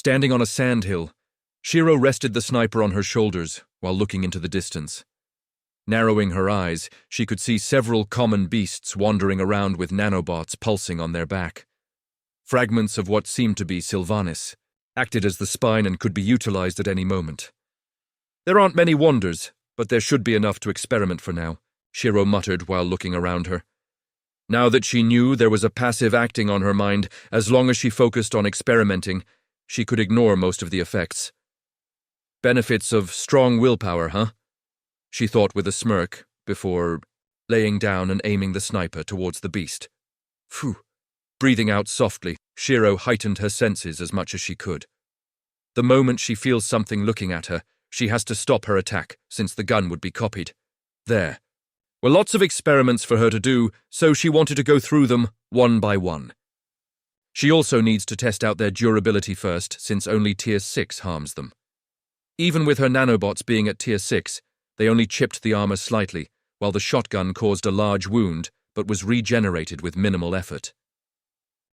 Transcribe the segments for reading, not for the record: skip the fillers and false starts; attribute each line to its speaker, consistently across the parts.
Speaker 1: Standing on a sandhill, Shiro rested the sniper on her shoulders while looking into the distance. Narrowing her eyes, she could see several common beasts wandering around with nanobots pulsing on their back. Fragments of what seemed to be Sylvanas acted as the spine and could be utilized at any moment. There aren't many wonders, but there should be enough to experiment for now, Shiro muttered while looking around her. Now that she knew there was a passive acting on her mind, as long as she focused on experimenting, she could ignore most of the effects. Benefits of strong willpower, huh? She thought with a smirk, before laying down and aiming the sniper towards the beast. Phew. Breathing out softly, Shiro heightened her senses as much as she could. The moment she feels something looking at her, she has to stop her attack, since the gun would be copied. There were lots of experiments for her to do, so she wanted to go through them one by one. She also needs to test out their durability first, since only Tier 6 harms them. Even with her nanobots being at Tier 6, they only chipped the armor slightly, while the shotgun caused a large wound, but was regenerated with minimal effort.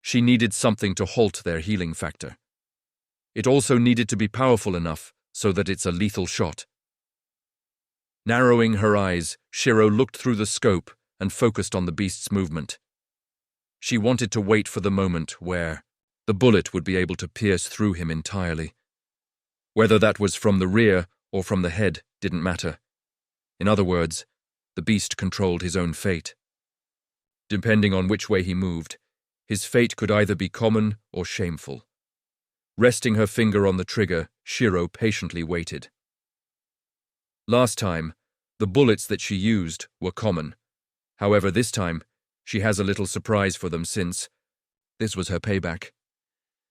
Speaker 1: She needed something to halt their healing factor. It also needed to be powerful enough so that it's a lethal shot. Narrowing her eyes, Shiro looked through the scope and focused on the beast's movement. She wanted to wait for the moment where the bullet would be able to pierce through him entirely. Whether that was from the rear or from the head didn't matter. In other words, the beast controlled his own fate. Depending on which way he moved, his fate could either be common or shameful. Resting her finger on the trigger, Shiro patiently waited. Last time, the bullets that she used were common. However, this time, she has a little surprise for them since this was her payback.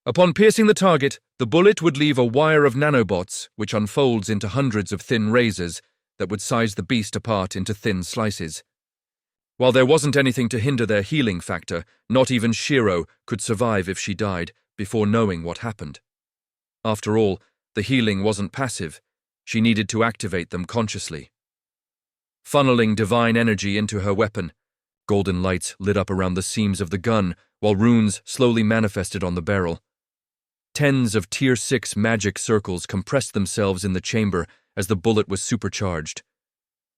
Speaker 1: Upon piercing the target, the bullet would leave a wire of nanobots, which unfolds into hundreds of thin razors that would size the beast apart into thin slices. While there wasn't anything to hinder their healing factor, not even Shiro could survive if she died before knowing what happened. After all, the healing wasn't passive. She needed to activate them consciously. Funneling divine energy into her weapon, golden lights lit up around the seams of the gun, while runes slowly manifested on the barrel. Tens of Tier 6 magic circles compressed themselves in the chamber as the bullet was supercharged.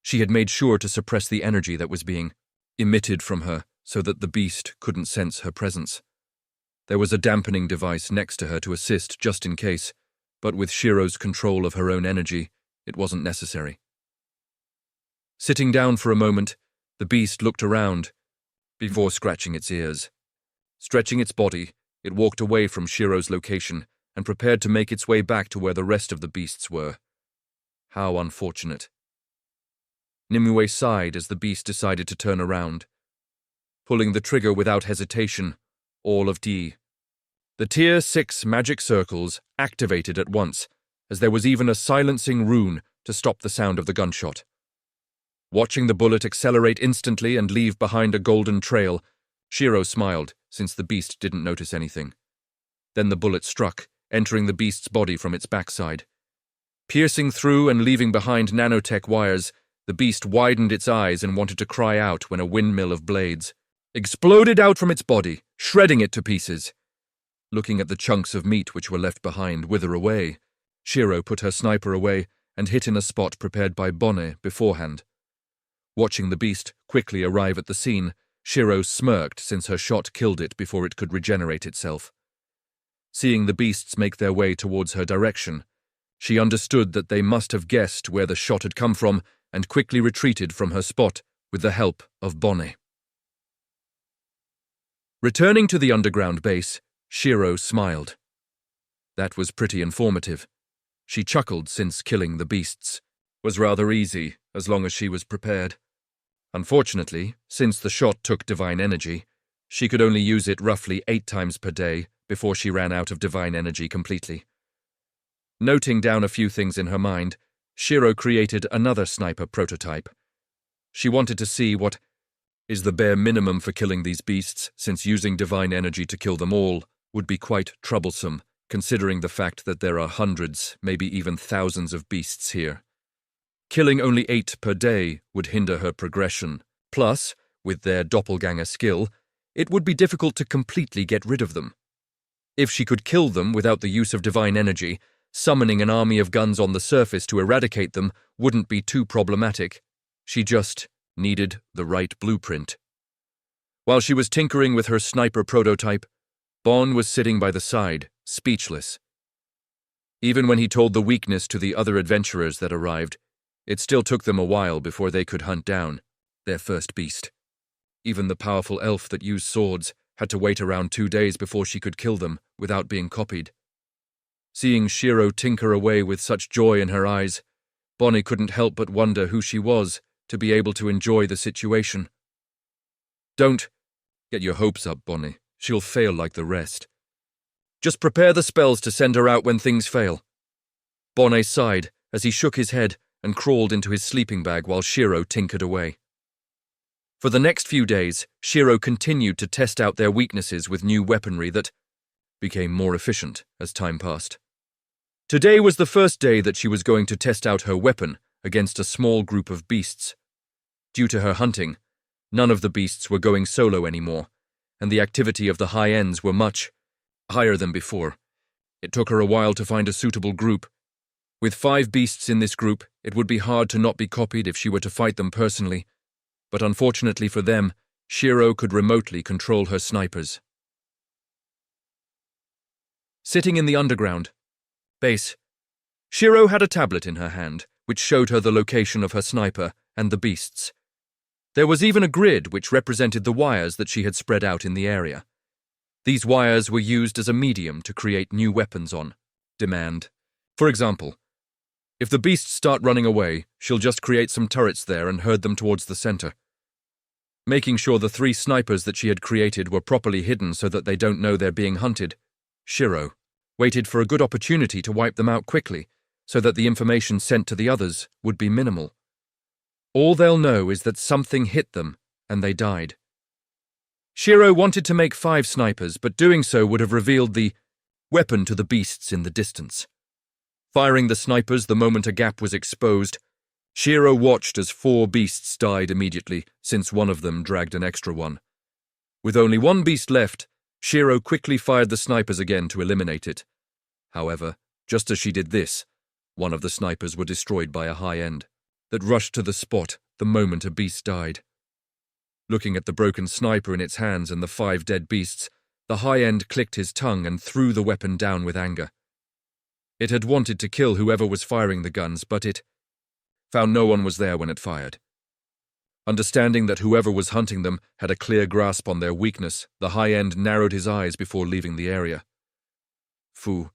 Speaker 1: She had made sure to suppress the energy that was being emitted from her so that the beast couldn't sense her presence. There was a dampening device next to her to assist just in case, but with Shiro's control of her own energy, it wasn't necessary. Sitting down for a moment, the beast looked around before scratching its ears. Stretching its body, it walked away from Shiro's location and prepared to make its way back to where the rest of the beasts were. How unfortunate. Nimue sighed as the beast decided to turn around. Pulling the trigger without hesitation, all of the Tier 6 magic circles activated at once, as there was even a silencing rune to stop the sound of the gunshot. Watching the bullet accelerate instantly and leave behind a golden trail, Shiro smiled, since the beast didn't notice anything. Then the bullet struck, entering the beast's body from its backside. Piercing through and leaving behind nanotech wires, the beast widened its eyes and wanted to cry out when a windmill of blades exploded out from its body, shredding it to pieces. Looking at the chunks of meat which were left behind wither away, Shiro put her sniper away and hit in a spot prepared by Bonnet beforehand. Watching the beast quickly arrive at the scene, Shiro smirked since her shot killed it before it could regenerate itself. Seeing the beasts make their way towards her direction, she understood that they must have guessed where the shot had come from and quickly retreated from her spot with the help of Bonnet. Returning to the underground base, Shiro smiled. That was pretty informative. She chuckled since killing the beasts was rather easy as long as she was prepared. Unfortunately, since the shot took divine energy, she could only use it roughly 8 times per day before she ran out of divine energy completely. Noting down a few things in her mind, Shiro created another sniper prototype. She wanted to see what is the bare minimum for killing these beasts, since using divine energy to kill them all would be quite troublesome, considering the fact that there are hundreds, maybe even thousands of beasts here. Killing only 8 per day would hinder her progression. Plus, with their doppelganger skill, it would be difficult to completely get rid of them. If she could kill them without the use of divine energy, summoning an army of guns on the surface to eradicate them wouldn't be too problematic. She just needed the right blueprint. While she was tinkering with her sniper prototype, Bon was sitting by the side, speechless. Even when he told the weakness to the other adventurers that arrived, it still took them a while before they could hunt down their first beast. Even the powerful elf that used swords had to wait around 2 days before she could kill them without being copied. Seeing Shiro tinker away with such joy in her eyes, Bonnie couldn't help but wonder who she was to be able to enjoy the situation. Don't get your hopes up, Bonnie. She'll fail like the rest. Just prepare the spells to send her out when things fail. Bonnie sighed as he shook his head and crawled into his sleeping bag while Shiro tinkered away. For the next few days, Shiro continued to test out their weaknesses with new weaponry that became more efficient as time passed. Today was the first day that she was going to test out her weapon against a small group of beasts. Due to her hunting, none of the beasts were going solo anymore, and the activity of the high ends were much higher than before. It took her a while to find a suitable group. With 5 beasts in this group, it would be hard to not be copied if she were to fight them personally, but unfortunately for them, Shiro could remotely control her snipers. Sitting in the underground base, Shiro had a tablet in her hand, which showed her the location of her sniper and the beasts. There was even a grid which represented the wires that she had spread out in the area. These wires were used as a medium to create new weapons on demand. For example, if the beasts start running away, she'll just create some turrets there and herd them towards the center. Making sure the 3 snipers that she had created were properly hidden so that they don't know they're being hunted, Shiro waited for a good opportunity to wipe them out quickly so that the information sent to the others would be minimal. All they'll know is that something hit them and they died. Shiro wanted to make 5 snipers, but doing so would have revealed the weapon to the beasts in the distance. Firing the snipers the moment a gap was exposed, Shiro watched as 4 beasts died immediately, since one of them dragged an extra one. With only 1 beast left, Shiro quickly fired the snipers again to eliminate it. However, just as she did this, one of the snipers were destroyed by a high end that rushed to the spot the moment a beast died. Looking at the broken sniper in its hands and the 5 dead beasts, the high end clicked his tongue and threw the weapon down with anger. It had wanted to kill whoever was firing the guns, but it found no one was there when it fired. Understanding that whoever was hunting them had a clear grasp on their weakness, the high end narrowed his eyes before leaving the area. Phew.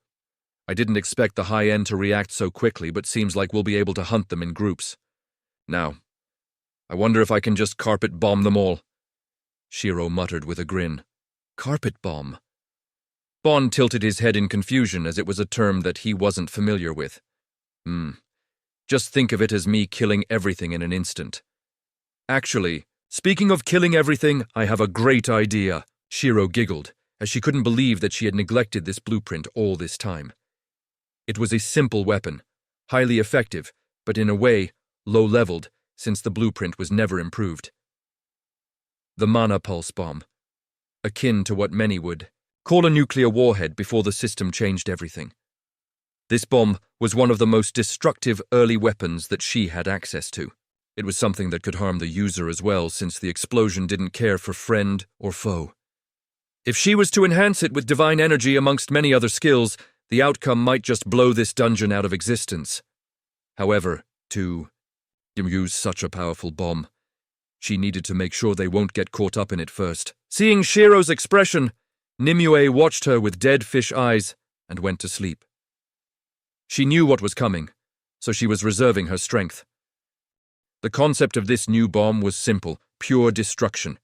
Speaker 1: I didn't expect the high end to react so quickly, but seems like we'll be able to hunt them in groups. Now, I wonder if I can just carpet bomb them all. Shiro muttered with a grin. Carpet bomb? Bon tilted his head in confusion as it was a term that he wasn't familiar with. Just think of it as me killing everything in an instant. Actually, speaking of killing everything, I have a great idea. Shiro giggled, as she couldn't believe that she had neglected this blueprint all this time. It was a simple weapon, highly effective, but in a way, low-leveled, since the blueprint was never improved. The mana pulse bomb, akin to what many would call a nuclear warhead before the system changed everything. This bomb was one of the most destructive early weapons that she had access to. It was something that could harm the user as well, since the explosion didn't care for friend or foe. If she was to enhance it with divine energy amongst many other skills, the outcome might just blow this dungeon out of existence. However, to use such a powerful bomb, she needed to make sure they won't get caught up in it first. Seeing Shiro's expression, Nimue watched her with dead fish eyes and went to sleep. She knew what was coming, so she was reserving her strength. The concept of this new bomb was simple, pure destruction.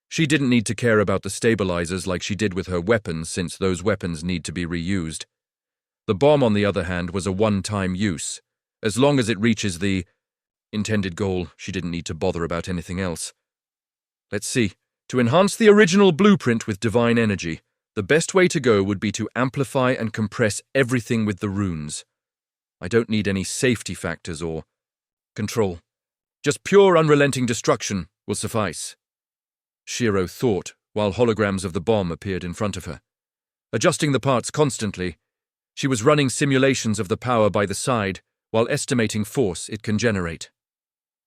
Speaker 1: She didn't need to care about the stabilizers like she did with her weapons, since those weapons need to be reused. The bomb, on the other hand, was a one-time use. As long as it reaches the intended goal, she didn't need to bother about anything else. Let's see. To enhance the original blueprint with divine energy, the best way to go would be to amplify and compress everything with the runes. I don't need any safety factors or control. Just pure unrelenting destruction will suffice. Shiro thought, while holograms of the bomb appeared in front of her. adjusting the parts constantly. She was running simulations of the power by the side, while estimating force it can generate.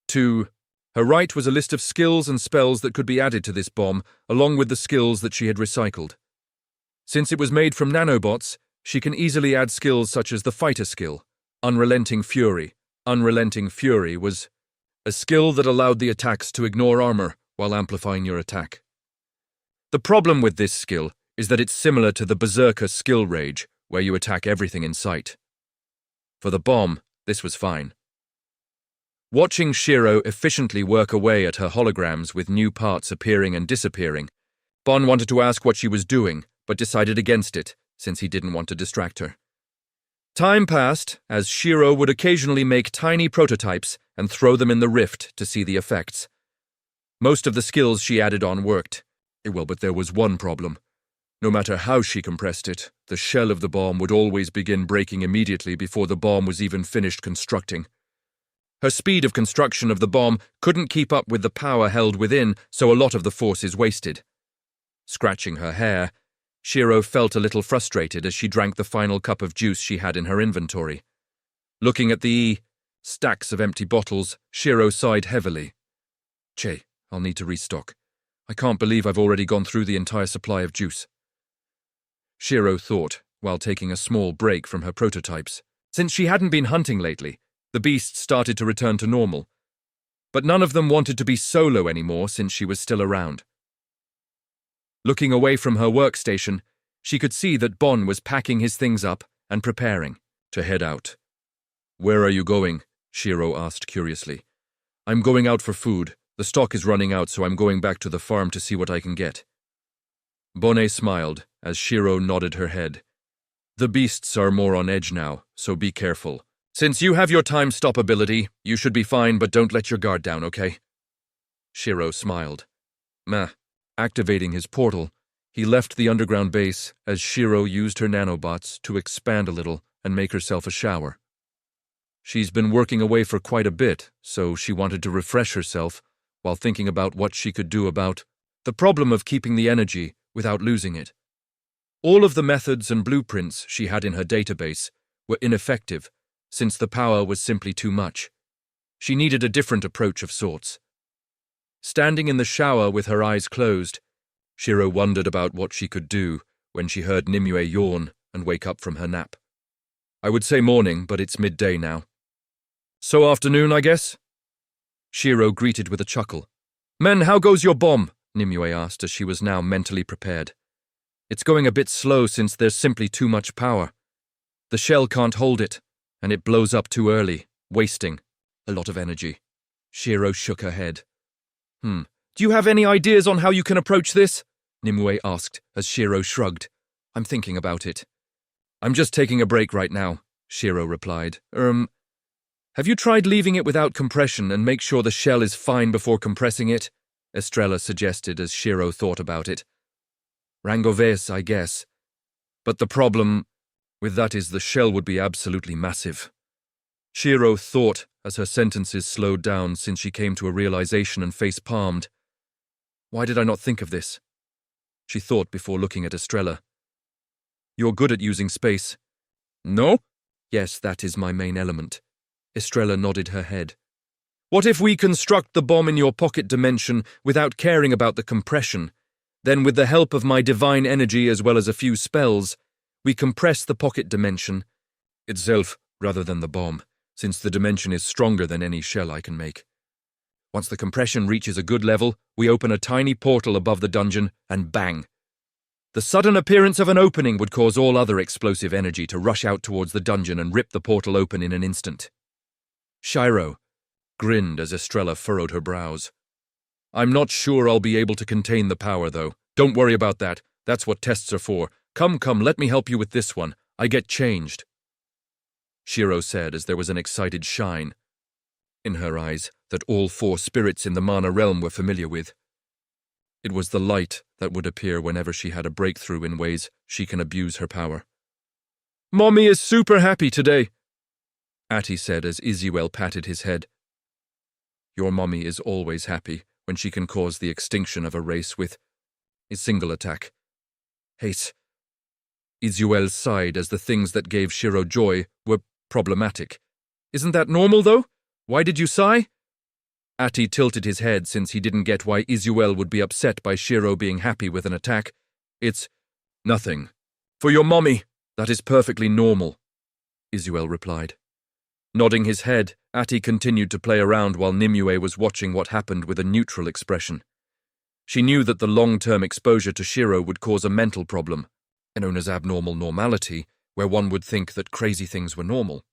Speaker 1: 2. Her right was a list of skills and spells that could be added to this bomb, along with the skills that she had recycled. Since it was made from nanobots, she can easily add skills such as the fighter skill, Unrelenting Fury. Unrelenting Fury was a skill that allowed the attacks to ignore armor while amplifying your attack. The problem with this skill is that it's similar to the Berserker skill Rage, where you attack everything in sight. For the bomb, this was fine. Watching Shiro efficiently work away at her holograms with new parts appearing and disappearing, Bon wanted to ask what she was doing, but decided against it, since he didn't want to distract her. Time passed, as Shiro would occasionally make tiny prototypes and throw them in the rift to see the effects. Most of the skills she added on worked. Well, but there was one problem. No matter how she compressed it, the shell of the bomb would always begin breaking immediately before the bomb was even finished constructing. Her speed of construction of the bomb couldn't keep up with the power held within, so a lot of the force is wasted. Scratching her hair, Shiro felt a little frustrated as she drank the final cup of juice she had in her inventory. Looking at the stacks of empty bottles, Shiro sighed heavily. Che, I'll need to restock. I can't believe I've already gone through the entire supply of juice. Shiro thought, while taking a small break from her prototypes. Since she hadn't been hunting lately, the beasts started to return to normal. But none of them wanted to be solo anymore since she was still around. Looking away from her workstation, she could see that Bon was packing his things up and preparing to head out. Where are you going? Shiro asked curiously. I'm going out for food. The stock is running out, so I'm going back to the farm to see what I can get. Bonnet smiled as Shiro nodded her head. The beasts are more on edge now, so be careful. Since you have your time stop ability, you should be fine, but don't let your guard down, okay? Shiro smiled. Activating his portal, he left the underground base as Shiro used her nanobots to expand a little and make herself a shower. She's been working away for quite a bit, so she wanted to refresh herself while thinking about what she could do about the problem of keeping the energy without losing it. All of the methods and blueprints she had in her database were ineffective, since the power was simply too much. She needed a different approach of sorts. Standing in the shower with her eyes closed, Shiro wondered about what she could do when she heard Nimue yawn and wake up from her nap. I would say morning, but it's midday now. So afternoon, I guess? Shiro greeted with a chuckle. Men, how goes your bomb? Nimue asked as she was now mentally prepared. It's going a bit slow since there's simply too much power. The shell can't hold it, and it blows up too early, wasting a lot of energy. Shiro shook her head. Do you have any ideas on how you can approach this? Nimue asked as Shiro shrugged. I'm thinking about it. I'm just taking a break right now, Shiro replied. Have you tried leaving it without compression and make sure the shell is fine before compressing it? Estrella suggested as Shiro thought about it. Rangoves, I guess. But the problem with that is the shell would be absolutely massive. Shiro thought as her sentences slowed down since she came to a realization and face-palmed. Why did I not think of this? She thought before looking at Estrella. You're good at using space. No? Yes, that is my main element. Estrella nodded her head. What if we construct the bomb in your pocket dimension without caring about the compression? Then with the help of my divine energy as well as a few spells, we compress the pocket dimension itself rather than the bomb, since the dimension is stronger than any shell I can make. Once the compression reaches a good level, we open a tiny portal above the dungeon and bang. The sudden appearance of an opening would cause all other explosive energy to rush out towards the dungeon and rip the portal open in an instant. Shiro grinned as Estrella furrowed her brows. I'm not sure I'll be able to contain the power, though. Don't worry about that. That's what tests are for. Come, let me help you with this one. I get changed. Shiro said as there was an excited shine in her eyes that all four spirits in the Mana realm were familiar with. It was the light that would appear whenever she had a breakthrough in ways she can abuse her power. Mommy is super happy today, Atty said as Izuel patted his head. Your mommy is always happy when she can cause the extinction of a race with a single attack. Haste. Izuel sighed as the things that gave Shiro joy were problematic. Isn't that normal, though? Why did you sigh? Ati tilted his head since he didn't get why Izuel would be upset by Shiro being happy with an attack. It's nothing. For your mommy, that is perfectly normal, Izuel replied. Nodding his head, Ati continued to play around while Nimue was watching what happened with a neutral expression. She knew that the long-term exposure to Shiro would cause a mental problem, known as abnormal normality, where one would think that crazy things were normal.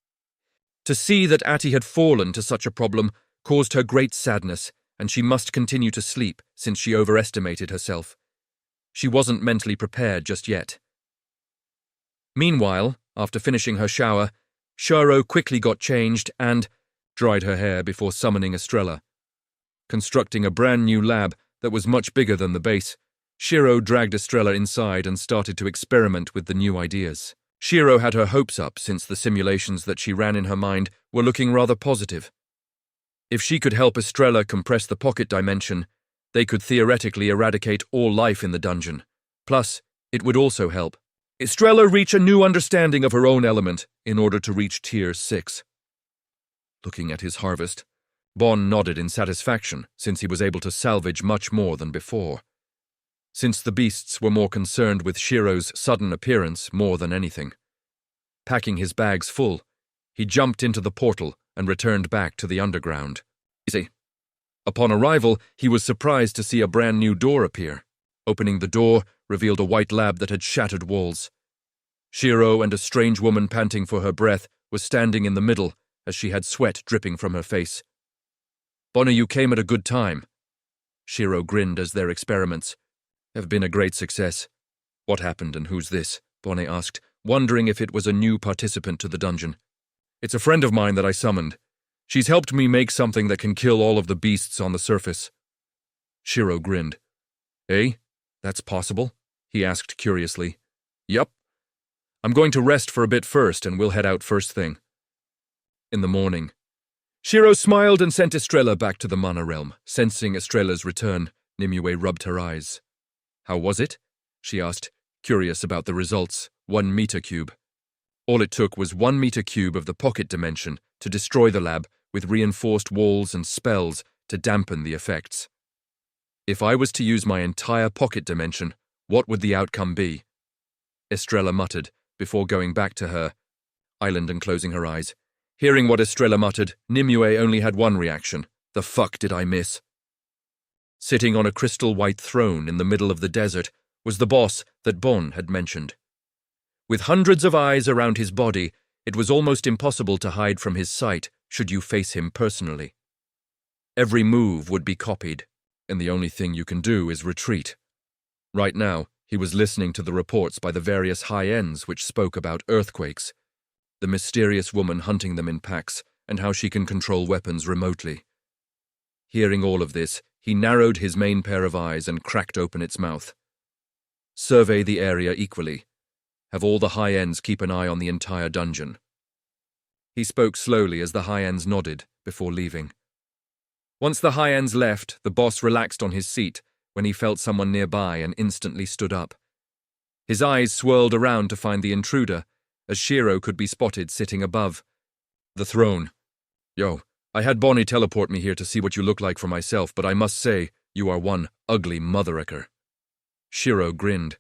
Speaker 1: To see that Ati had fallen to such a problem caused her great sadness, and she must continue to sleep since she overestimated herself. She wasn't mentally prepared just yet. Meanwhile, after finishing her shower, Shiro quickly got changed and dried her hair before summoning Estrella. Constructing a brand new lab that was much bigger than the base, Shiro dragged Estrella inside and started to experiment with the new ideas. Shiro had her hopes up since the simulations that she ran in her mind were looking rather positive. If she could help Estrella compress the pocket dimension, they could theoretically eradicate all life in the dungeon. Plus, it would also help Estrella reach a new understanding of her own element in order to reach Tier 6. Looking at his harvest, Bon nodded in satisfaction since he was able to salvage much more than before. Since the beasts were more concerned with Shiro's sudden appearance more than anything. Packing his bags full, he jumped into the portal and returned back to the underground. Upon arrival, he was surprised to see a brand new door appear. Opening the door revealed a white lab that had shattered walls. Shiro and a strange woman panting for her breath was standing in the middle as she had sweat dripping from her face. Bonnie, you came at a good time. Shiro grinned as their experiments have been a great success. What happened and who's this? Bonnie asked, wondering if it was a new participant to the dungeon. It's a friend of mine that I summoned. She's helped me make something that can kill all of the beasts on the surface. Shiro grinned. Eh? That's possible? He asked curiously. Yup. I'm going to rest for a bit first and we'll head out first thing. In the morning, Shiro smiled and sent Estrella back to the Mana realm. Sensing Estrella's return, Nimue rubbed her eyes. How was it? She asked, curious about the results. 1 meter cube. All it took was 1 meter cube of the pocket dimension to destroy the lab with reinforced walls and spells to dampen the effects. If I was to use my entire pocket dimension, what would the outcome be? Estrella muttered, before going back to her island and closing her eyes. Hearing what Estrella muttered, Nimue only had one reaction. The fuck did I miss? Sitting on a crystal white throne in the middle of the desert was the boss that Bon had mentioned. With hundreds of eyes around his body, it was almost impossible to hide from his sight should you face him personally. Every move would be copied, and the only thing you can do is retreat. Right now, he was listening to the reports by the various high ends which spoke about earthquakes, the mysterious woman hunting them in packs, and how she can control weapons remotely. Hearing all of this, he narrowed his main pair of eyes and cracked open its mouth. Survey the area equally. Have all the high ends keep an eye on the entire dungeon. He spoke slowly as the high ends nodded before leaving. Once the high ends left, the boss relaxed on his seat when he felt someone nearby and instantly stood up. His eyes swirled around to find the intruder, as Shiro could be spotted sitting above the throne. Yo, I had Bonnie teleport me here to see what you look like for myself, but I must say, you are one ugly motherwrecker. Shiro grinned.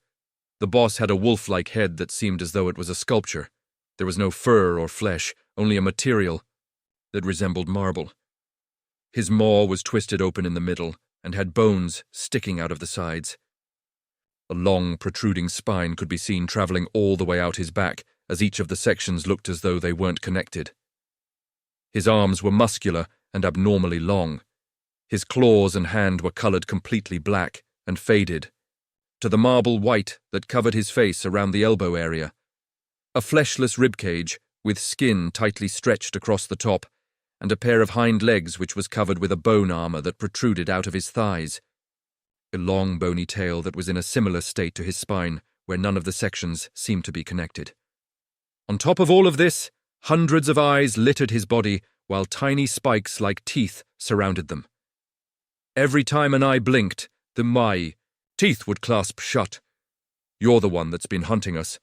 Speaker 1: The boss had a wolf-like head that seemed as though it was a sculpture. There was no fur or flesh, only a material that resembled marble. His maw was twisted open in the middle and had bones sticking out of the sides. A long, protruding spine could be seen traveling all the way out his back, as each of the sections looked as though they weren't connected. His arms were muscular and abnormally long. His claws and hand were colored completely black and faded, to the marble white that covered his face around the elbow area. A fleshless ribcage, with skin tightly stretched across the top, and a pair of hind legs which was covered with a bone armor that protruded out of his thighs. A long bony tail that was in a similar state to his spine, where none of the sections seemed to be connected. On top of all of this, hundreds of eyes littered his body, while tiny spikes like teeth surrounded them. Every time an eye blinked, the teeth would clasp shut. You're the one that's been hunting us.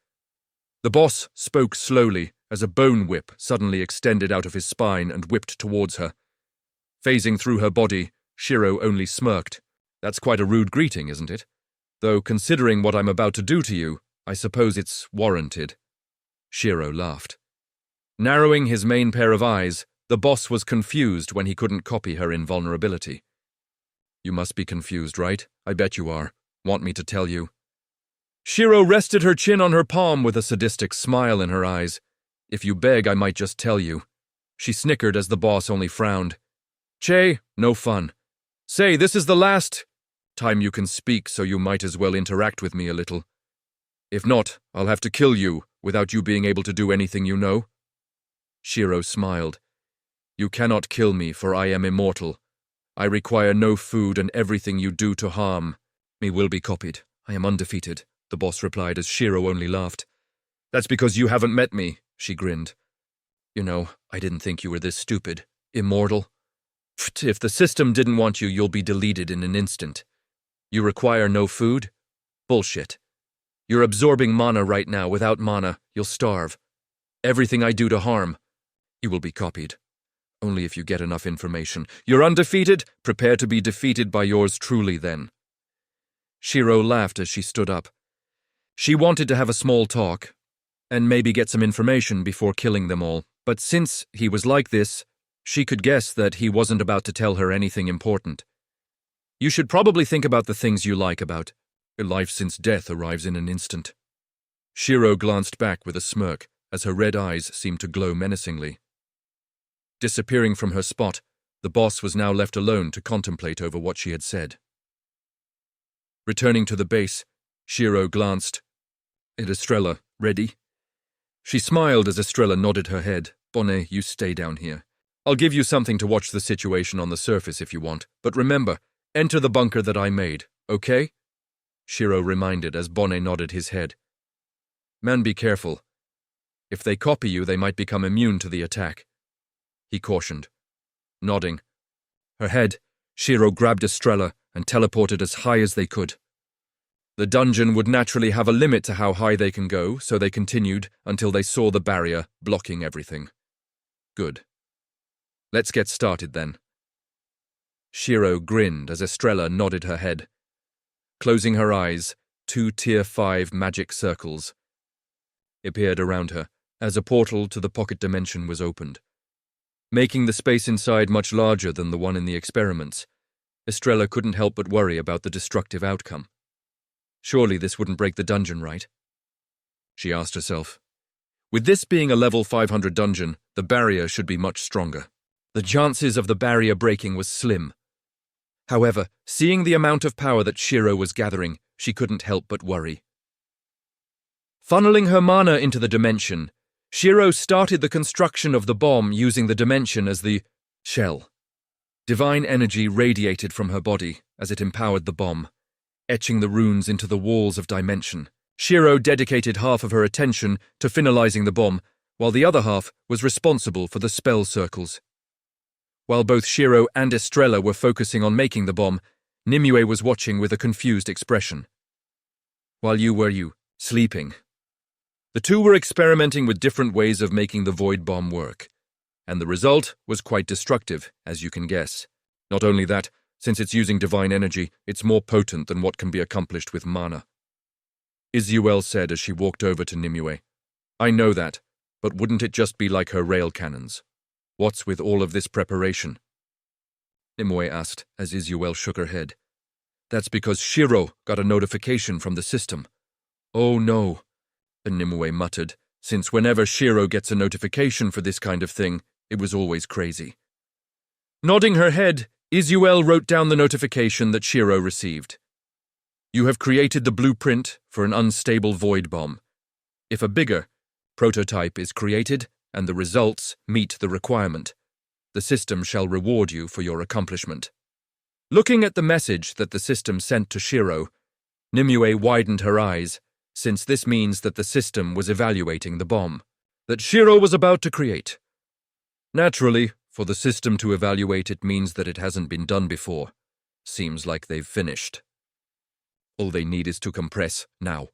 Speaker 1: The boss spoke slowly as a bone whip suddenly extended out of his spine and whipped towards her. Phasing through her body, Shiro only smirked. That's quite a rude greeting, isn't it? Though considering what I'm about to do to you, I suppose it's warranted. Shiro laughed. Narrowing his main pair of eyes, the boss was confused when he couldn't copy her invulnerability. You must be confused, right? I bet you are. Want me to tell you? Shiro rested her chin on her palm with a sadistic smile in her eyes. If you beg, I might just tell you. She snickered as the boss only frowned. Che, no fun. Say, this is the last time you can speak, so you might as well interact with me a little. If not, I'll have to kill you without you being able to do anything you know. Shiro smiled. You cannot kill me, for I am immortal. I require no food, and everything you do to harm me will be copied. I am undefeated, the boss replied as Shiro only laughed. That's because you haven't met me, she grinned. You know, I didn't think you were this stupid. Immortal. If the system didn't want you, you'll be deleted in an instant. You require no food? Bullshit. You're absorbing mana right now. Without mana, you'll starve. Everything I do to harm, you will be copied. Only if you get enough information. You're undefeated? Prepare to be defeated by yours truly then. Shiro laughed as she stood up. She wanted to have a small talk, and maybe get some information before killing them all, but since he was like this, she could guess that he wasn't about to tell her anything important. You should probably think about the things you like about a life since death arrives in an instant. Shiro glanced back with a smirk as her red eyes seemed to glow menacingly. Disappearing from her spot, the boss was now left alone to contemplate over what she had said. Returning to the base, Shiro glanced at Estrella. Ready? She smiled as Estrella nodded her head. Bonnet, you stay down here. I'll give you something to watch the situation on the surface if you want, but remember, enter the bunker that I made, okay? Shiro reminded as Bonnet nodded his head. Man, be careful. If they copy you, they might become immune to the attack, he cautioned. Nodding her head, Shiro grabbed Estrella and teleported as high as they could. The dungeon would naturally have a limit to how high they can go, so they continued until they saw the barrier blocking everything. Good. Let's get started then. Shiro grinned as Estrella nodded her head. Closing her eyes, 2 Tier 5 magic circles appeared around her as a portal to the pocket dimension was opened. Making the space inside much larger than the one in the experiments, Estrella couldn't help but worry about the destructive outcome. Surely this wouldn't break the dungeon, right? She asked herself. With this being a level 500 dungeon, the barrier should be much stronger. The chances of the barrier breaking was slim. However, seeing the amount of power that Shiro was gathering, she couldn't help but worry. Funneling her mana into the dimension, Shiro started the construction of the bomb using the dimension as the shell. Divine energy radiated from her body as it empowered the bomb, etching the runes into the walls of dimension. Shiro dedicated half of her attention to finalizing the bomb, while the other half was responsible for the spell circles. While both Shiro and Estrella were focusing on making the bomb, Nimue was watching with a confused expression. While you were sleeping? The two were experimenting with different ways of making the void bomb work, and the result was quite destructive, as you can guess. Not only that, since it's using divine energy, it's more potent than what can be accomplished with mana. Izuel said as she walked over to Nimue. I know that, but wouldn't it just be like her rail cannons? What's with all of this preparation? Nimue asked as Izuel shook her head. That's because Shiro got a notification from the system. Oh no, Nimue muttered, since whenever Shiro gets a notification for this kind of thing, it was always crazy. Nodding her head, Izuel wrote down the notification that Shiro received. You have created the blueprint for an unstable void bomb. If a bigger prototype is created and the results meet the requirement, the system shall reward you for your accomplishment. Looking at the message that the system sent to Shiro, Nimue widened her eyes, since this means that the system was evaluating the bomb that Shiro was about to create. Naturally, for the system to evaluate it means that it hasn't been done before. Seems like they've finished. All they need is to compress, now,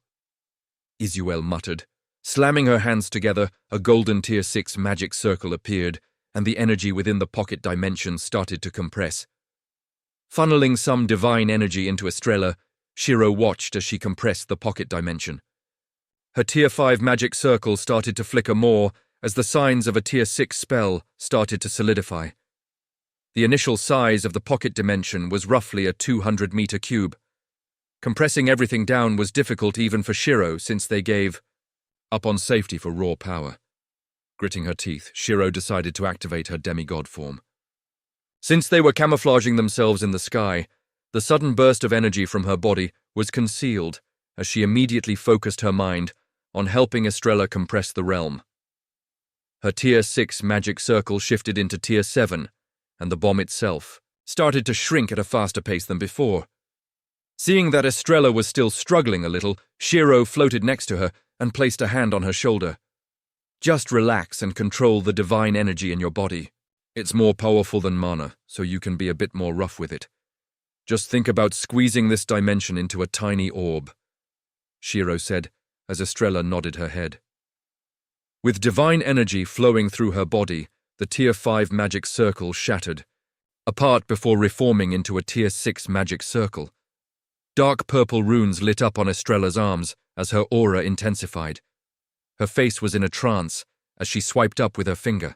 Speaker 1: Izuel muttered, Slamming her hands together, a golden Tier 6 magic circle appeared, and the energy within the pocket dimension started to compress. Funneling some divine energy into Estrella, Shiro watched as she compressed the pocket dimension. Her Tier 5 magic circle started to flicker more as the signs of a Tier 6 spell started to solidify. The initial size of the pocket dimension was roughly a 200-meter cube. Compressing everything down was difficult even for Shiro since they gave up on safety for raw power. Gritting her teeth, Shiro decided to activate her demigod form. Since they were camouflaging themselves in the sky, the sudden burst of energy from her body was concealed as she immediately focused her mind on helping Estrella compress the realm. Her Tier 6 magic circle shifted into Tier 7, and the bomb itself started to shrink at a faster pace than before. Seeing that Estrella was still struggling a little, Shiro floated next to her and placed a hand on her shoulder. Just relax and control the divine energy in your body. It's more powerful than mana, so you can be a bit more rough with it. Just think about squeezing this dimension into a tiny orb, Shiro said, as Estrella nodded her head. With divine energy flowing through her body, the Tier 5 magic circle shattered, apart before reforming into a Tier 6 magic circle. Dark purple runes lit up on Estrella's arms as her aura intensified. Her face was in a trance as she swiped up with her finger.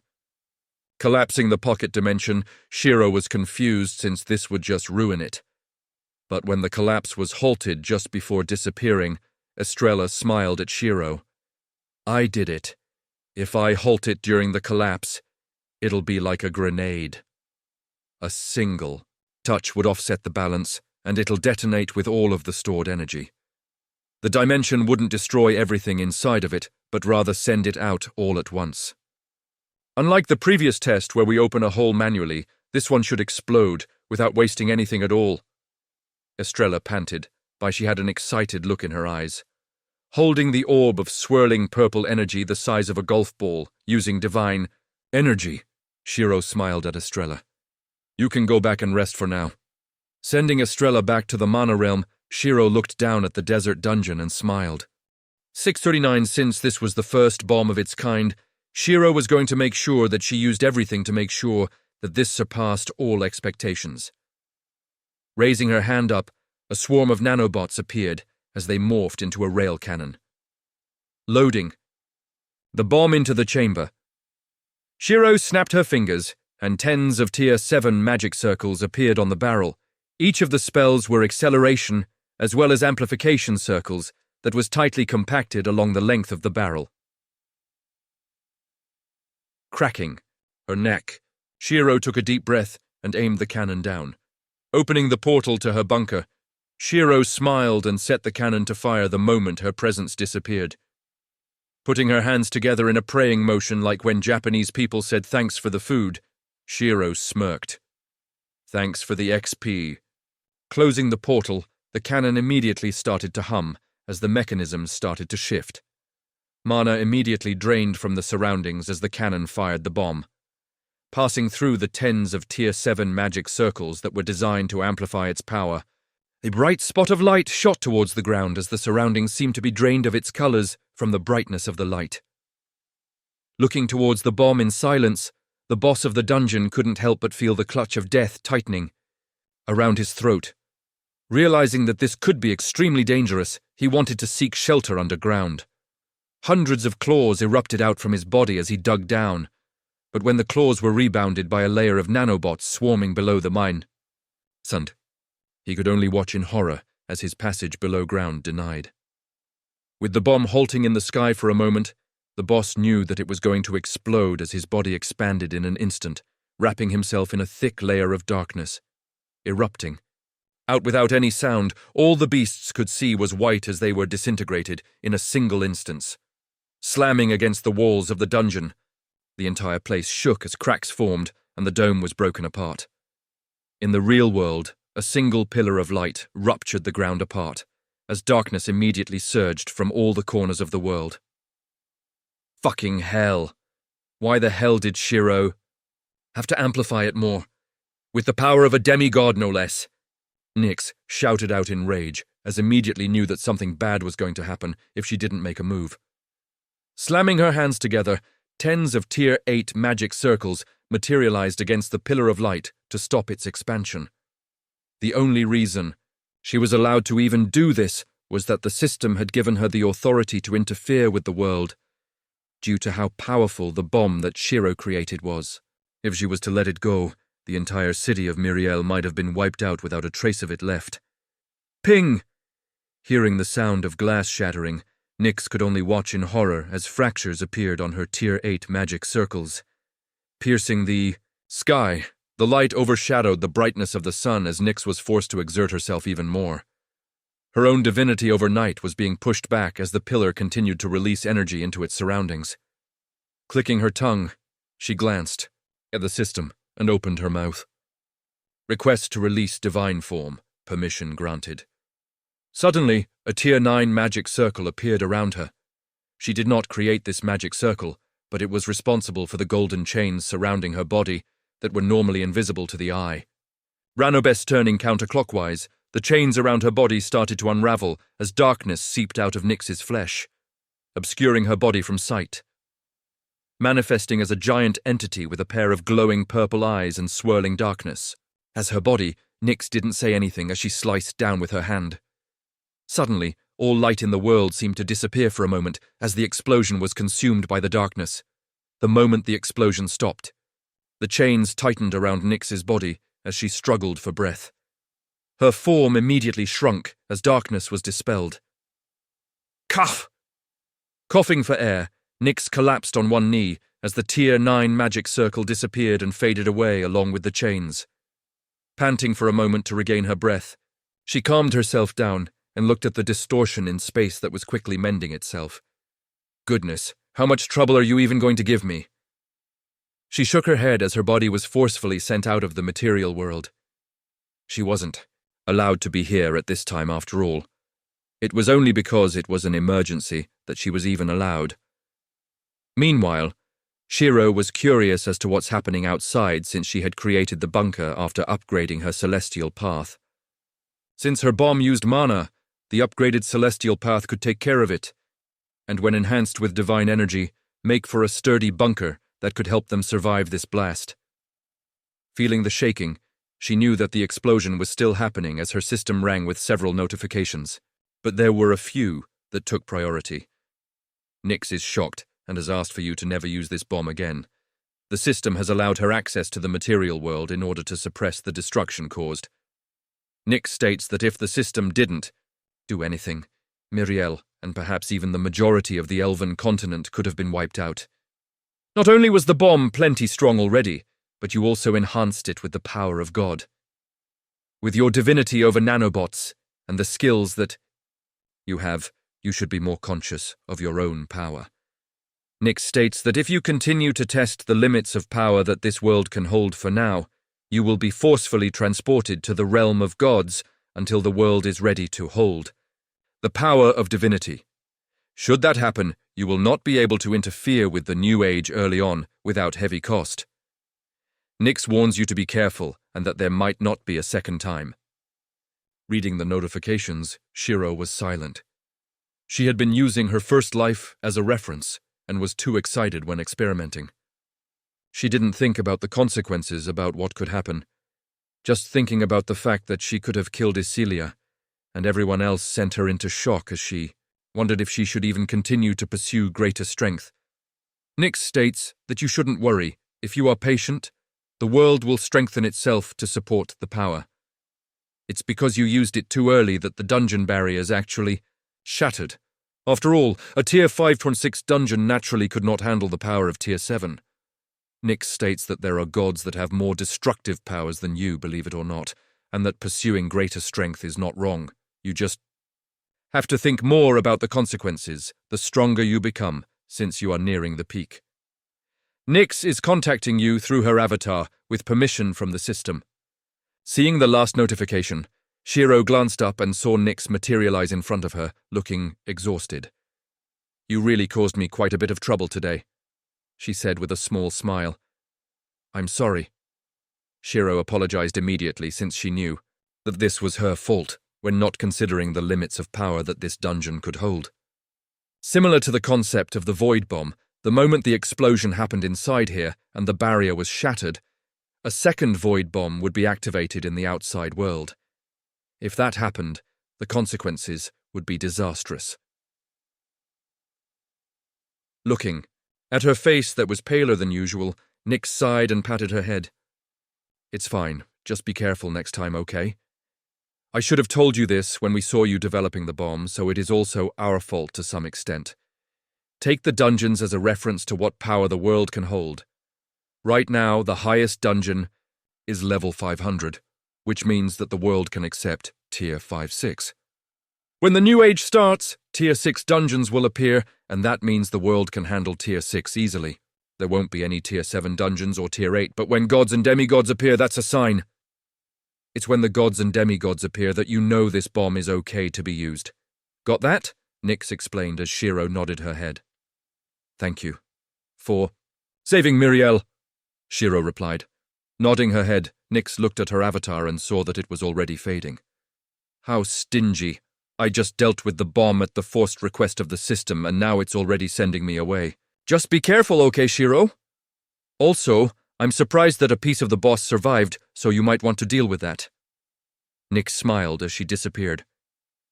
Speaker 1: Collapsing the pocket dimension, Shiro was confused since this would just ruin it. But when the collapse was halted just before disappearing, Estrella smiled at Shiro. I did it. If I halt it during the collapse, it'll be like a grenade. A single touch would offset the balance, and it'll detonate with all of the stored energy. The dimension wouldn't destroy everything inside of it, but rather send it out all at once. Unlike the previous test where we open a hole manually, this one should explode without wasting anything at all. Estrella panted, but she had an excited look in her eyes. Holding the orb of swirling purple energy the size of a golf ball, using divine energy, Shiro smiled at Estrella. You can go back and rest for now. Sending Estrella back to the mana realm, Shiro looked down at the desert dungeon and smiled. 639. Since this was the first bomb of its kind, Shiro was going to make sure that she used everything to make sure that this surpassed all expectations. Raising her hand up, a swarm of nanobots appeared as they morphed into a rail cannon. Loading. The bomb into the chamber. Shiro snapped her fingers, and tens of Tier 7 magic circles appeared on the barrel. Each of the spells were acceleration as well as amplification circles that was tightly compacted along the length of the barrel. Cracking her neck, Shiro took a deep breath and aimed the cannon down. Opening the portal to her bunker, Shiro smiled and set the cannon to fire the moment her presence disappeared. Putting her hands together in a praying motion like when Japanese people said thanks for the food, Shiro smirked. Thanks for the XP. Closing the portal, the cannon immediately started to hum as the mechanisms started to shift. Mana immediately drained from the surroundings as the cannon fired the bomb. Passing through the tens of Tier 7 magic circles that were designed to amplify its power, a bright spot of light shot towards the ground as the surroundings seemed to be drained of its colors from the brightness of the light. Looking towards the bomb in silence, the boss of the dungeon couldn't help but feel the clutch of death tightening around his throat. Realizing that this could be extremely dangerous, he wanted to seek shelter underground. Hundreds of claws erupted out from his body as he dug down, but when the claws were rebounded by a layer of nanobots swarming below the mine, he could only watch in horror as his passage below ground denied. With the bomb halting in the sky for a moment, the boss knew that it was going to explode as his body expanded in an instant, wrapping himself in a thick layer of darkness. Erupting. Out without any sound, all the beasts could see was white as they were disintegrated in a single instance. Slamming against the walls of the dungeon, the entire place shook as cracks formed and the dome was broken apart. In the real world, a single pillar of light ruptured the ground apart, as darkness immediately surged from all the corners of the world. Fucking hell. Why the hell did Shiro have to amplify it more? With the power of a demigod, no less. Nyx shouted out in rage, as immediately knew that something bad was going to happen if she didn't make a move. Slamming her hands together, tens of Tier 8 magic circles materialized against the pillar of light to stop its expansion. The only reason she was allowed to even do this was that the system had given her the authority to interfere with the world, due to how powerful the bomb that Shiro created was. If she was to let it go, the entire city of Miriel might have been wiped out without a trace of it left. Ping! Hearing the sound of glass shattering, Nyx could only watch in horror as fractures appeared on her Tier 8 magic circles. Piercing the sky, the light overshadowed the brightness of the sun as Nyx was forced to exert herself even more. Her own divinity overnight was being pushed back as the pillar continued to release energy into its surroundings. Clicking her tongue, she glanced at the system and opened her mouth. Request to release divine form. Permission granted. Suddenly, a Tier 9 magic circle appeared around her. She did not create this magic circle, but it was responsible for the golden chains surrounding her body that were normally invisible to the eye. Ranobes turning counterclockwise, the chains around her body started to unravel as darkness seeped out of Nyx's flesh, obscuring her body from sight. Manifesting as a giant entity with a pair of glowing purple eyes and swirling darkness. As her body, Nyx didn't say anything as she sliced down with her hand. Suddenly, all light in the world seemed to disappear for a moment as the explosion was consumed by the darkness. The moment the explosion stopped, the chains tightened around Nyx's body as she struggled for breath. Her form immediately shrunk as darkness was dispelled. Cough! Coughing for air, Nyx collapsed on one knee as the Tier 9 magic circle disappeared and faded away along with the chains. Panting for a moment to regain her breath, she calmed herself down and looked at the distortion in space that was quickly mending itself. Goodness, how much trouble are you even going to give me? She shook her head as her body was forcefully sent out of the material world. She wasn't allowed to be here at this time after all. It was only because it was an emergency that she was even allowed. Meanwhile, Shiro was curious as to what's happening outside since she had created the bunker after upgrading her celestial path. Since her bomb used mana, the upgraded celestial path could take care of it, and when enhanced with divine energy, make for a sturdy bunker that could help them survive this blast. Feeling the shaking, she knew that the explosion was still happening as her system rang with several notifications, but there were a few that took priority. Nyx is shocked and has asked for you to never use this bomb again. The system has allowed her access to the material world in order to suppress the destruction caused. Nyx states that if the system didn't do anything, Miriel, and perhaps even the majority of the Elven continent, could have been wiped out. Not only was the bomb plenty strong already, but you also enhanced it with the power of God. With your divinity over nanobots and the skills that you have, you should be more conscious of your own power. Nyx states that if you continue to test the limits of power that this world can hold for now, you will be forcefully transported to the realm of gods until the world is ready to hold the power of divinity. Should that happen, you will not be able to interfere with the new age early on without heavy cost. Nyx warns you to be careful and that there might not be a second time. Reading the notifications, Shiro was silent. She had been using her first life as a reference and was too excited when experimenting. She didn't think about the consequences about what could happen, just thinking about the fact that she could have killed Isilia, and everyone else sent her into shock as she wondered if she should even continue to pursue greater strength. Nyx states that you shouldn't worry. If you are patient, the world will strengthen itself to support the power. It's because you used it too early that the dungeon barriers actually shattered. After all, a Tier 5.6 dungeon naturally could not handle the power of Tier 7. Nyx states that there are gods that have more destructive powers than you, believe it or not, and that pursuing greater strength is not wrong. You just have to think more about the consequences the stronger you become, since you are nearing the peak. Nyx is contacting you through her avatar with permission from the system. Seeing the last notification, Shiro glanced up and saw Nyx materialize in front of her, looking exhausted. You really caused me quite a bit of trouble today, she said with a small smile. I'm sorry. Shiro apologized immediately since she knew that this was her fault when not considering the limits of power that this dungeon could hold. Similar to the concept of the void bomb, the moment the explosion happened inside here and the barrier was shattered, a second void bomb would be activated in the outside world. If that happened, the consequences would be disastrous. Looking at her face that was paler than usual, Nyx sighed and patted her head. It's fine. Just be careful next time, okay? I should have told you this when we saw you developing the bomb, so it is also our fault to some extent. Take the dungeons as a reference to what power the world can hold. Right now, the highest dungeon is level 500, which means that the world can accept tier 5-6. When the new age starts, tier 6 dungeons will appear, and that means the world can handle tier 6 easily. There won't be any tier 7 dungeons or tier 8, but when gods and demigods appear, that's a sign. It's when the gods and demigods appear that you know this bomb is okay to be used. Got that? Nyx explained as Shiro nodded her head. Thank you. For saving Miriel, Shiro replied. Nodding her head, Nyx looked at her avatar and saw that it was already fading. How stingy. I just dealt with the bomb at the forced request of the system, and now it's already sending me away. Just be careful, okay, Shiro? Also, I'm surprised that a piece of the boss survived, so you might want to deal with that. Nyx smiled as she disappeared.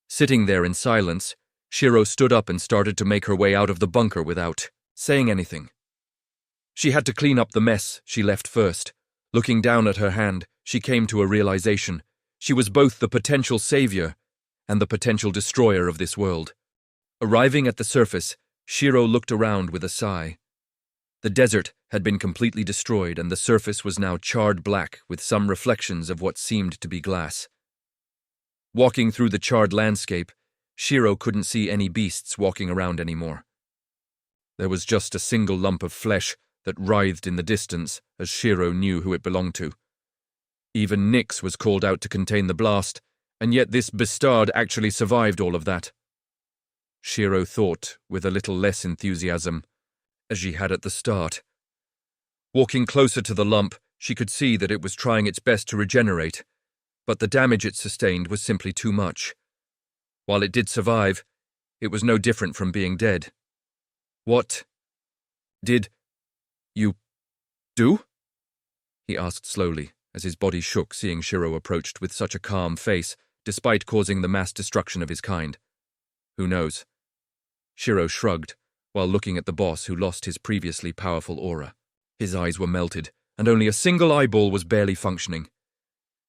Speaker 1: Sitting there in silence, Shiro stood up and started to make her way out of the bunker without saying anything. She had to clean up the mess she left first. Looking down at her hand, she came to a realization. She was both the potential savior and the potential destroyer of this world. Arriving at the surface, Shiro looked around with a sigh. The desert had been completely destroyed, and the surface was now charred black with some reflections of what seemed to be glass. Walking through the charred landscape, Shiro couldn't see any beasts walking around anymore. There was just a single lump of flesh that writhed in the distance as Shiro knew who it belonged to. Even Nyx was called out to contain the blast, and yet this bastard actually survived all of that. Shiro thought with a little less enthusiasm, as she had at the start. Walking closer to the lump, she could see that it was trying its best to regenerate, but the damage it sustained was simply too much. While it did survive, it was no different from being dead. What did you do? He asked slowly, as his body shook seeing Shiro approached with such a calm face, despite causing the mass destruction of his kind. Who knows? Shiro shrugged, while looking at the boss who lost his previously powerful aura. His eyes were melted, and only a single eyeball was barely functioning.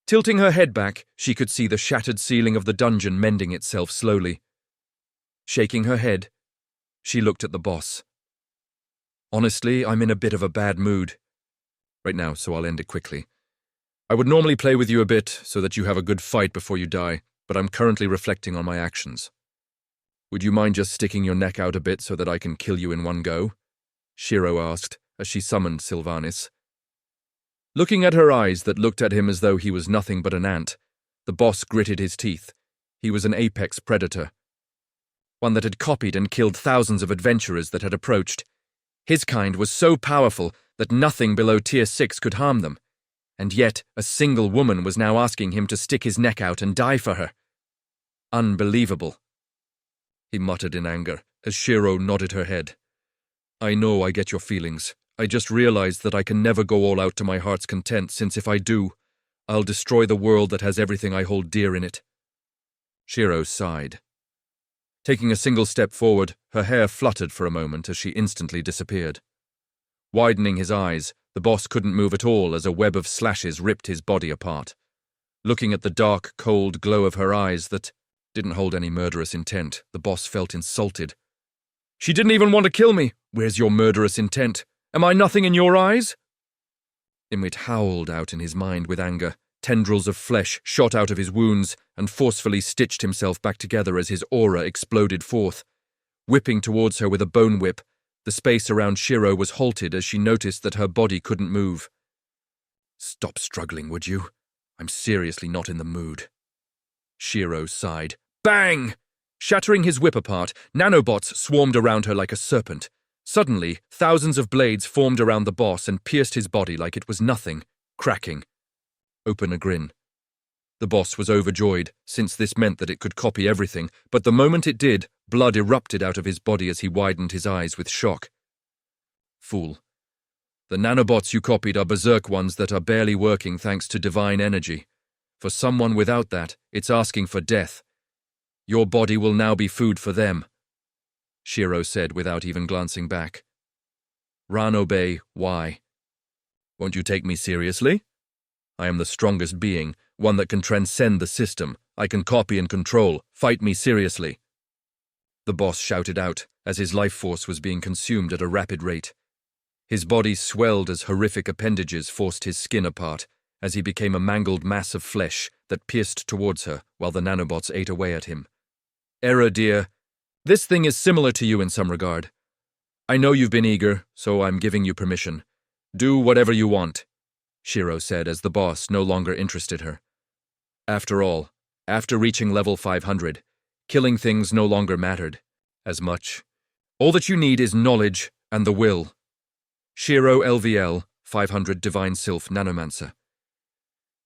Speaker 1: Tilting her head back, she could see the shattered ceiling of the dungeon mending itself slowly. Shaking her head, she looked at the boss. Honestly, I'm in a bit of a bad mood right now, so I'll end it quickly. I would normally play with you a bit so that you have a good fight before you die, but I'm currently reflecting on my actions. Would you mind just sticking your neck out a bit so that I can kill you in one go? Shiro asked as she summoned Sylvanas. Looking at her eyes that looked at him as though he was nothing but an ant, the boss gritted his teeth. He was an apex predator, one that had copied and killed thousands of adventurers that had approached. His kind was so powerful that nothing below tier 6 could harm them, and yet a single woman was now asking him to stick his neck out and die for her. Unbelievable, he muttered in anger as Shiro nodded her head. I know I get your feelings. I just realized that I can never go all out to my heart's content, since if I do, I'll destroy the world that has everything I hold dear in it. Shiro sighed. Taking a single step forward, her hair fluttered for a moment as she instantly disappeared. Widening his eyes, the boss couldn't move at all as a web of slashes ripped his body apart. Looking at the dark, cold glow of her eyes that didn't hold any murderous intent, the boss felt insulted. She didn't even want to kill me. Where's your murderous intent? Am I nothing in your eyes? Imrit howled out in his mind with anger. Tendrils of flesh shot out of his wounds and forcefully stitched himself back together as his aura exploded forth. Whipping towards her with a bone whip, the space around Shiro was halted as she noticed that her body couldn't move. Stop struggling, would you? I'm seriously not in the mood. Shiro sighed. Bang! Shattering his whip apart, nanobots swarmed around her like a serpent. Suddenly, thousands of blades formed around the boss and pierced his body like it was nothing, cracking. Open a grin. The boss was overjoyed, since this meant that it could copy everything, but the moment it did, Blood erupted out of his body as he widened his eyes with shock. Fool. The nanobots you copied are berserk ones that are barely working thanks to divine energy. For someone without that, it's asking for death. Your body will now be food for them, Shiro said without even glancing back. Ranobe, why? Won't you take me seriously? I am the strongest being, one that can transcend the system. I can copy and control. Fight me seriously. The boss shouted out as his life force was being consumed at a rapid rate. His body swelled as horrific appendages forced his skin apart, as he became a mangled mass of flesh that pierced towards her while the nanobots ate away at him. Era, dear, this thing is similar to you in some regard. I know you've been eager, so I'm giving you permission. Do whatever you want, Shiro said as the boss no longer interested her. After all, after reaching level 500, killing things no longer mattered as much. All that you need is knowledge and the will. Shiro LVL 500 Divine Sylph Snowmancer.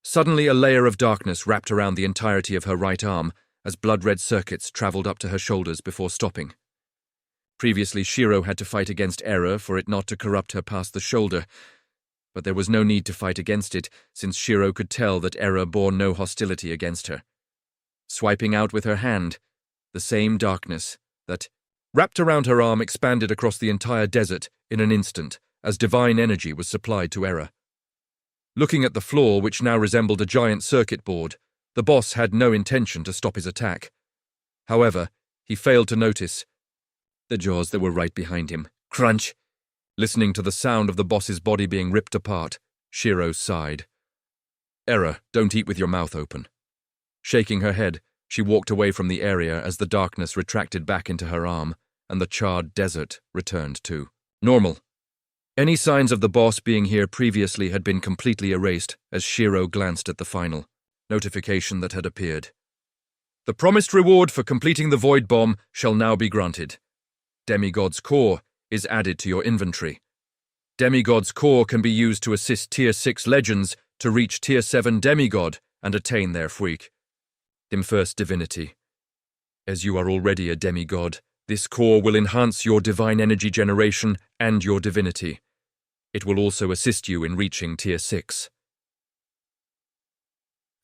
Speaker 1: Suddenly a layer of darkness wrapped around the entirety of her right arm as blood-red circuits traveled up to her shoulders before stopping. Previously, Shiro had to fight against error for it not to corrupt her past the shoulder, but there was no need to fight against it since Shiro could tell that error bore no hostility against her. Swiping out with her hand, the same darkness that wrapped around her arm expanded across the entire desert in an instant as divine energy was supplied to error. Looking at the floor, which now resembled a giant circuit board, the boss had no intention to stop his attack. However, he failed to notice the jaws that were right behind him. Crunch! Listening to the sound of the boss's body being ripped apart, Shiro sighed. Error, don't eat with your mouth open. Shaking her head, she walked away from the area as the darkness retracted back into her arm, and the charred desert returned to normal. Any signs of the boss being here previously had been completely erased as Shiro glanced at the final notification that had appeared. The promised reward for completing the Void Bomb shall now be granted. Demigod's Core is added to your inventory. Demigod's Core can be used to assist Tier 6 legends to reach Tier 7 Demigod and attain their freak. Dim First Divinity. As you are already a demigod, this core will enhance your divine energy generation and your divinity. It will also assist you in reaching Tier 6.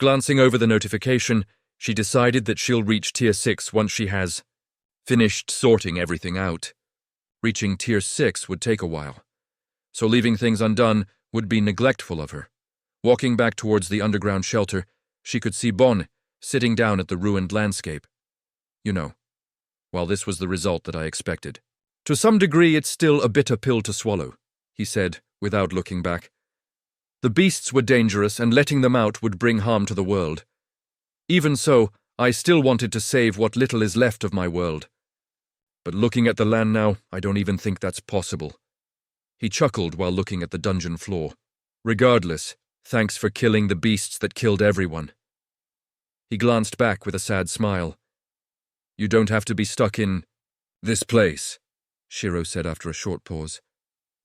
Speaker 1: Glancing over the notification, she decided that she'll reach Tier 6 once she has finished sorting everything out. Reaching Tier 6 would take a while, so leaving things undone would be neglectful of her. Walking back towards the underground shelter, she could see Bon sitting down at the ruined landscape. You know, while this was the result that I expected. To some degree, it's still a bitter pill to swallow, he said, without looking back. The beasts were dangerous, and letting them out would bring harm to the world. Even so, I still wanted to save what little is left of my world. But looking at the land now, I don't even think that's possible. He chuckled while looking at the dungeon floor. Regardless, thanks for killing the beasts that killed everyone. He glanced back with a sad smile. You don't have to be stuck in this place, Shiro said after a short pause.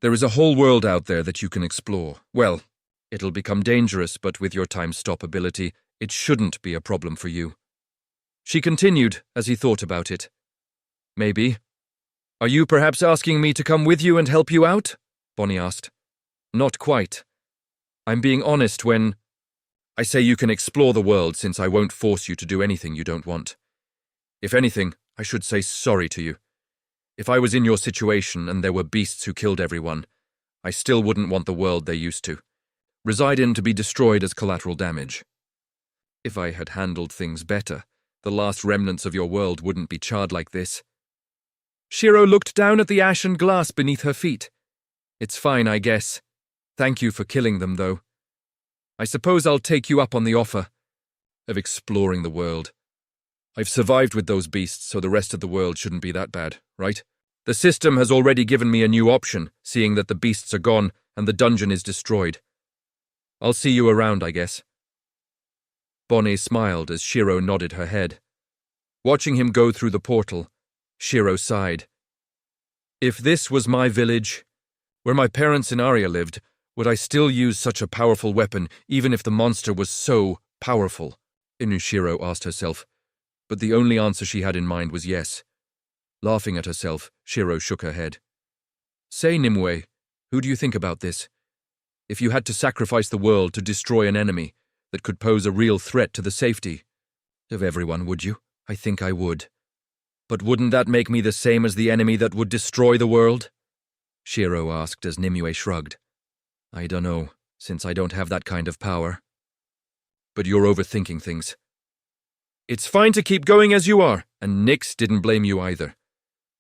Speaker 1: There is a whole world out there that you can explore. Well, it'll become dangerous, but with your time-stop ability, it shouldn't be a problem for you. She continued as he thought about it. Maybe. Are you perhaps asking me to come with you and help you out? Bonnie asked. Not quite. I'm being honest when I say you can explore the world, since I won't force you to do anything you don't want. If anything, I should say sorry to you. If I was in your situation and there were beasts who killed everyone, I still wouldn't want the world they used to reside in to be destroyed as collateral damage. If I had handled things better, the last remnants of your world wouldn't be charred like this. Shiro looked down at the ashen glass beneath her feet. It's fine, I guess. Thank you for killing them, though. I suppose I'll take you up on the offer of exploring the world. I've survived with those beasts, so the rest of the world shouldn't be that bad, right? The system has already given me a new option, seeing that the beasts are gone and the dungeon is destroyed. I'll see you around, I guess. Bonnie smiled as Shiro nodded her head. Watching him go through the portal, Shiro sighed. If this was my village, where my parents and Arya lived, would I still use such a powerful weapon, even if the monster was so powerful? Shiro asked herself, but the only answer she had in mind was yes. Laughing at herself, Shiro shook her head. Say, Nimue, who do you think about this? If you had to sacrifice the world to destroy an enemy that could pose a real threat to the safety of everyone, would you? I think I would. But wouldn't that make me the same as the enemy that would destroy the world? Shiro asked as Nimue shrugged. I don't know, since I don't have that kind of power. But you're overthinking things. It's fine to keep going as you are, and Nyx didn't blame you either.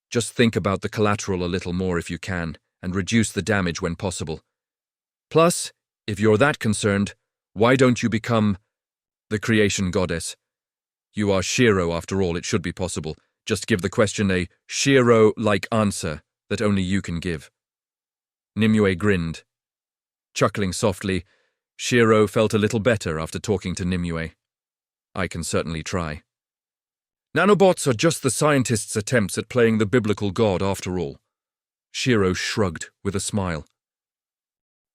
Speaker 1: Just think about the collateral a little more if you can, and reduce the damage when possible. Plus, if you're that concerned, why don't you become the creation goddess? You are Shiro, after all, it should be possible. Just give the question a Shiro-like answer that only you can give. Nimue grinned. Chuckling softly, Shiro felt a little better after talking to Nimue. I can certainly try. Nanobots are just the scientists' attempts at playing the biblical god after all. Shiro shrugged with a smile.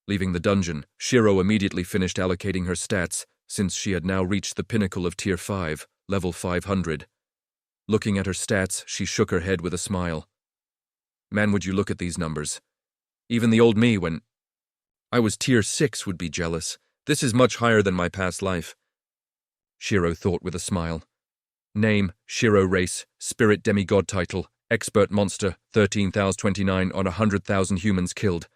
Speaker 1: Leaving the dungeon, Shiro immediately finished allocating her stats, since she had now reached the pinnacle of Tier 5, level 500. Looking at her stats, she shook her head with a smile. Man, would you look at these numbers. Even the old me when I was Tier 6 would be jealous. This is much higher than my past life. Shiro thought with a smile. Name, Shiro race, spirit demigod title, expert monster, 13,029 on 100,000 humans killed.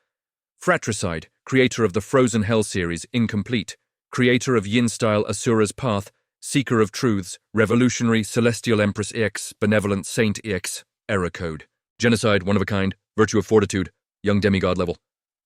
Speaker 1: Fratricide, creator of the Frozen Hell series, incomplete. Creator of Yin-style Asura's Path, Seeker of Truths, Revolutionary Celestial Empress EX, Benevolent Saint EX, Error Code. Genocide, one of a kind, Virtue of Fortitude, Young Demigod level.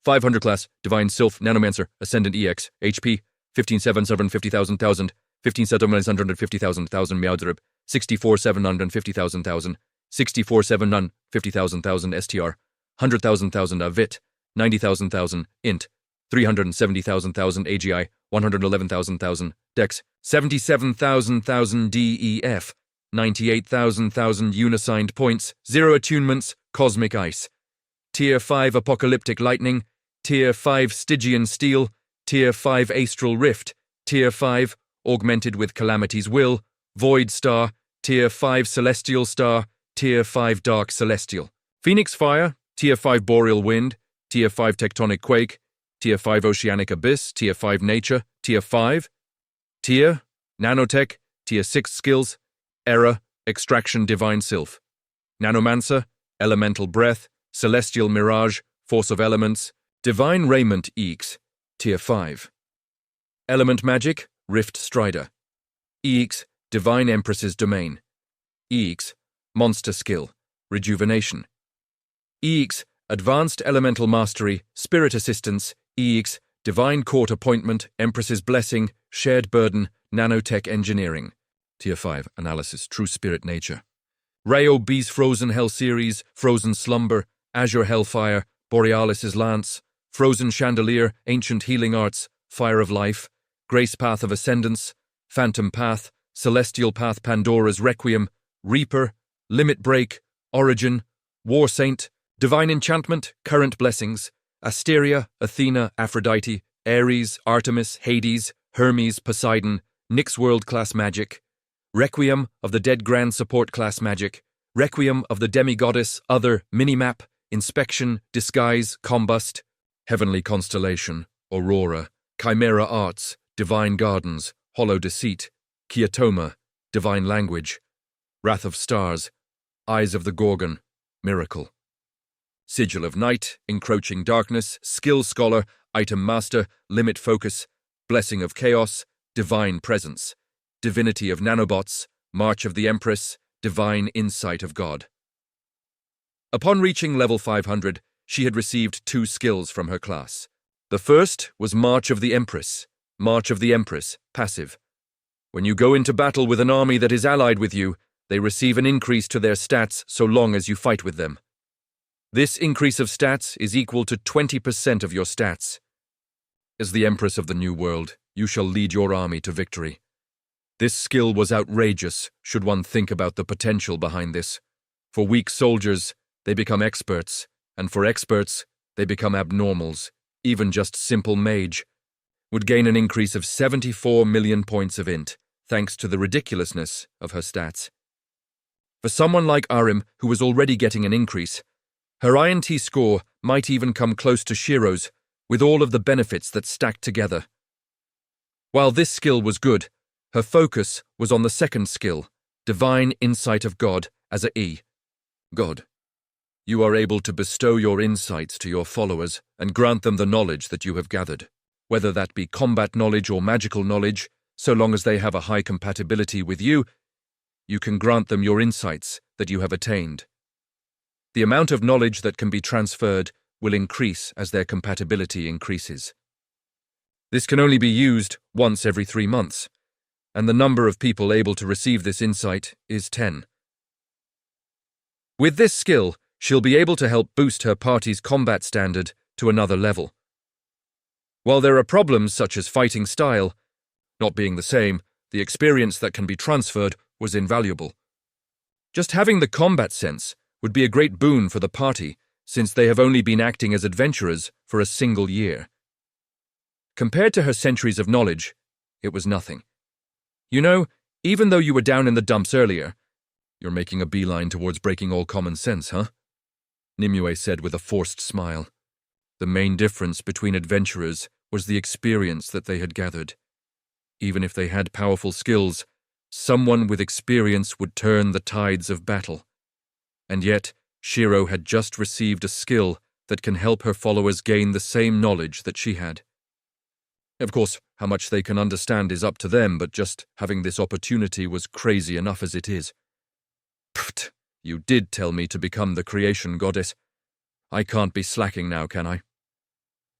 Speaker 1: 500 class, Divine Sylph, Snowmancer, Ascendant EX, HP, 15,750,000, 15,750,000 Meowdrip, 64,750,000, 64,750,000 STR, 100,000 Vit, 90,000 Int, 370,000 AGI, 111,000 Dex, 77,000 DEF, 98,000 Unisigned points, 0 attunements, Cosmic Ice. Tier 5 Apocalyptic Lightning, Tier 5 Stygian Steel, Tier 5 Astral Rift, Tier 5 Augmented with Calamity's Will, Void Star, Tier 5 Celestial Star, Tier 5 Dark Celestial. Phoenix Fire, Tier 5 Boreal Wind, Tier 5 Tectonic Quake, Tier 5 Oceanic Abyss, Tier 5 Nature, Tier 5, Tier, Nanotech, Tier 6 Skills, Error, Extraction Divine Sylph. Nanomancer, Elemental Breath, Celestial Mirage, Force of Elements, Divine Raiment EX, Tier 5. Element Magic, Rift Strider. EX, Divine Empress's Domain. EX, Monster Skill, Rejuvenation. EX, Advanced Elemental Mastery, Spirit Assistance, EX, Divine Court Appointment, Empress's Blessing, Shared Burden, Nanotech Engineering. Tier 5, Analysis, True Spirit Nature. Rayo B's Frozen Hell series, Frozen Slumber, Azure Hellfire, Borealis's Lance, Frozen Chandelier, Ancient Healing Arts, Fire of Life, Grace Path of Ascendance, Phantom Path, Celestial Path Pandora's Requiem, Reaper, Limit Break, Origin, War Saint, Divine Enchantment, Current Blessings, Asteria, Athena, Aphrodite, Ares, Artemis, Hades, Hermes, Poseidon, Nyx World Class Magic, Requiem of the Dead Grand Support Class Magic, Requiem of the Demigoddess, Other, Minimap, Inspection, Disguise, Combust, Heavenly Constellation, Aurora, Chimera Arts, Divine Gardens, Hollow Deceit, Kiatoma, Divine Language, Wrath of Stars, Eyes of the Gorgon, Miracle. Sigil of Night, Encroaching Darkness, Skill Scholar, Item Master, Limit Focus, Blessing of Chaos, Divine Presence, Divinity of Nanobots, March of the Empress, Divine Insight of God. Upon reaching level 500, she had received 2 skills from her class. The first was March of the Empress. March of the Empress, passive. When you go into battle with an army that is allied with you, they receive an increase to their stats so long as you fight with them. This increase of stats is equal to 20% of your stats. As the Empress of the New World, you shall lead your army to victory. This skill was outrageous, should one think about the potential behind this. For weak soldiers, they become experts, and for experts, they become abnormals. Even just simple mage would gain an increase of 74 million points of int, thanks to the ridiculousness of her stats. For someone like Arim, who was already getting an increase, her INT score might even come close to Shiro's, with all of the benefits that stacked together. While this skill was good, her focus was on the second skill, Divine Insight of God, as a E. God. You are able to bestow your insights to your followers and grant them the knowledge that you have gathered, whether that be combat knowledge or magical knowledge, so long as they have a high compatibility with you, you can grant them your insights that you have attained. The amount of knowledge that can be transferred will increase as their compatibility increases. This can only be used once every 3 months, and the number of people able to receive this insight is 10. With this skill, she'll be able to help boost her party's combat standard to another level. While there are problems such as fighting style, not being the same, the experience that can be transferred was invaluable. Just having the combat sense would be a great boon for the party, since they have only been acting as adventurers for a single year. Compared to her centuries of knowledge, it was nothing. You know, even though you were down in the dumps earlier, you're making a beeline towards breaking all common sense, huh? Nimue said with a forced smile. The main difference between adventurers was the experience that they had gathered. Even if they had powerful skills, someone with experience would turn the tides of battle. And yet, Shiro had just received a skill that can help her followers gain the same knowledge that she had. Of course, how much they can understand is up to them, but just having this opportunity was crazy enough as it is. Pfft, you did tell me to become the creation goddess. I can't be slacking now, can I?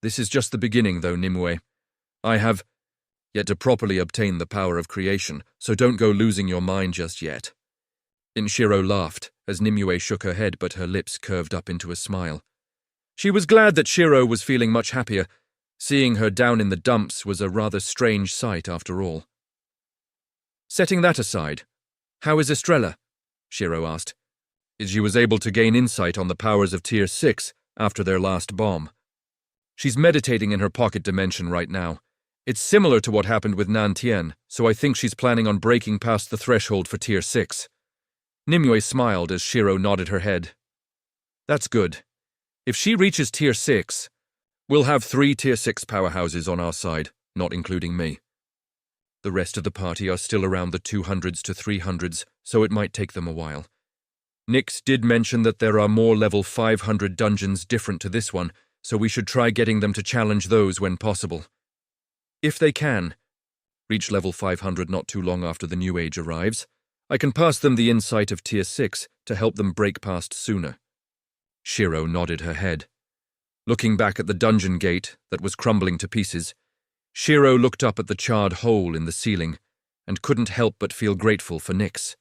Speaker 1: This is just the beginning, though, Nimue. I have yet to properly obtain the power of creation, so don't go losing your mind just yet. Shiro laughed as Nimue shook her head, but her lips curved up into a smile. She was glad that Shiro was feeling much happier. Seeing her down in the dumps was a rather strange sight after all. Setting that aside, how is Estrella? Shiro asked. She was able to gain insight on the powers of Tier 6 after their last bomb. She's meditating in her pocket dimension right now. It's similar to what happened with Nantien, so I think she's planning on breaking past the threshold for Tier 6. Nimue smiled as Shiro nodded her head. That's good. If she reaches Tier 6, we'll have 3 Tier 6 powerhouses on our side, not including me. The rest of the party are still around the 200s to 300s, so it might take them a while. Nyx did mention that there are more level 500 dungeons different to this one, so we should try getting them to challenge those when possible. If they can reach level 500 not too long after the New Age arrives, I can pass them the insight of Tier 6 to help them break past sooner. Shiro nodded her head. Looking back at the dungeon gate that was crumbling to pieces, Shiro looked up at the charred hole in the ceiling and couldn't help but feel grateful for Nyx.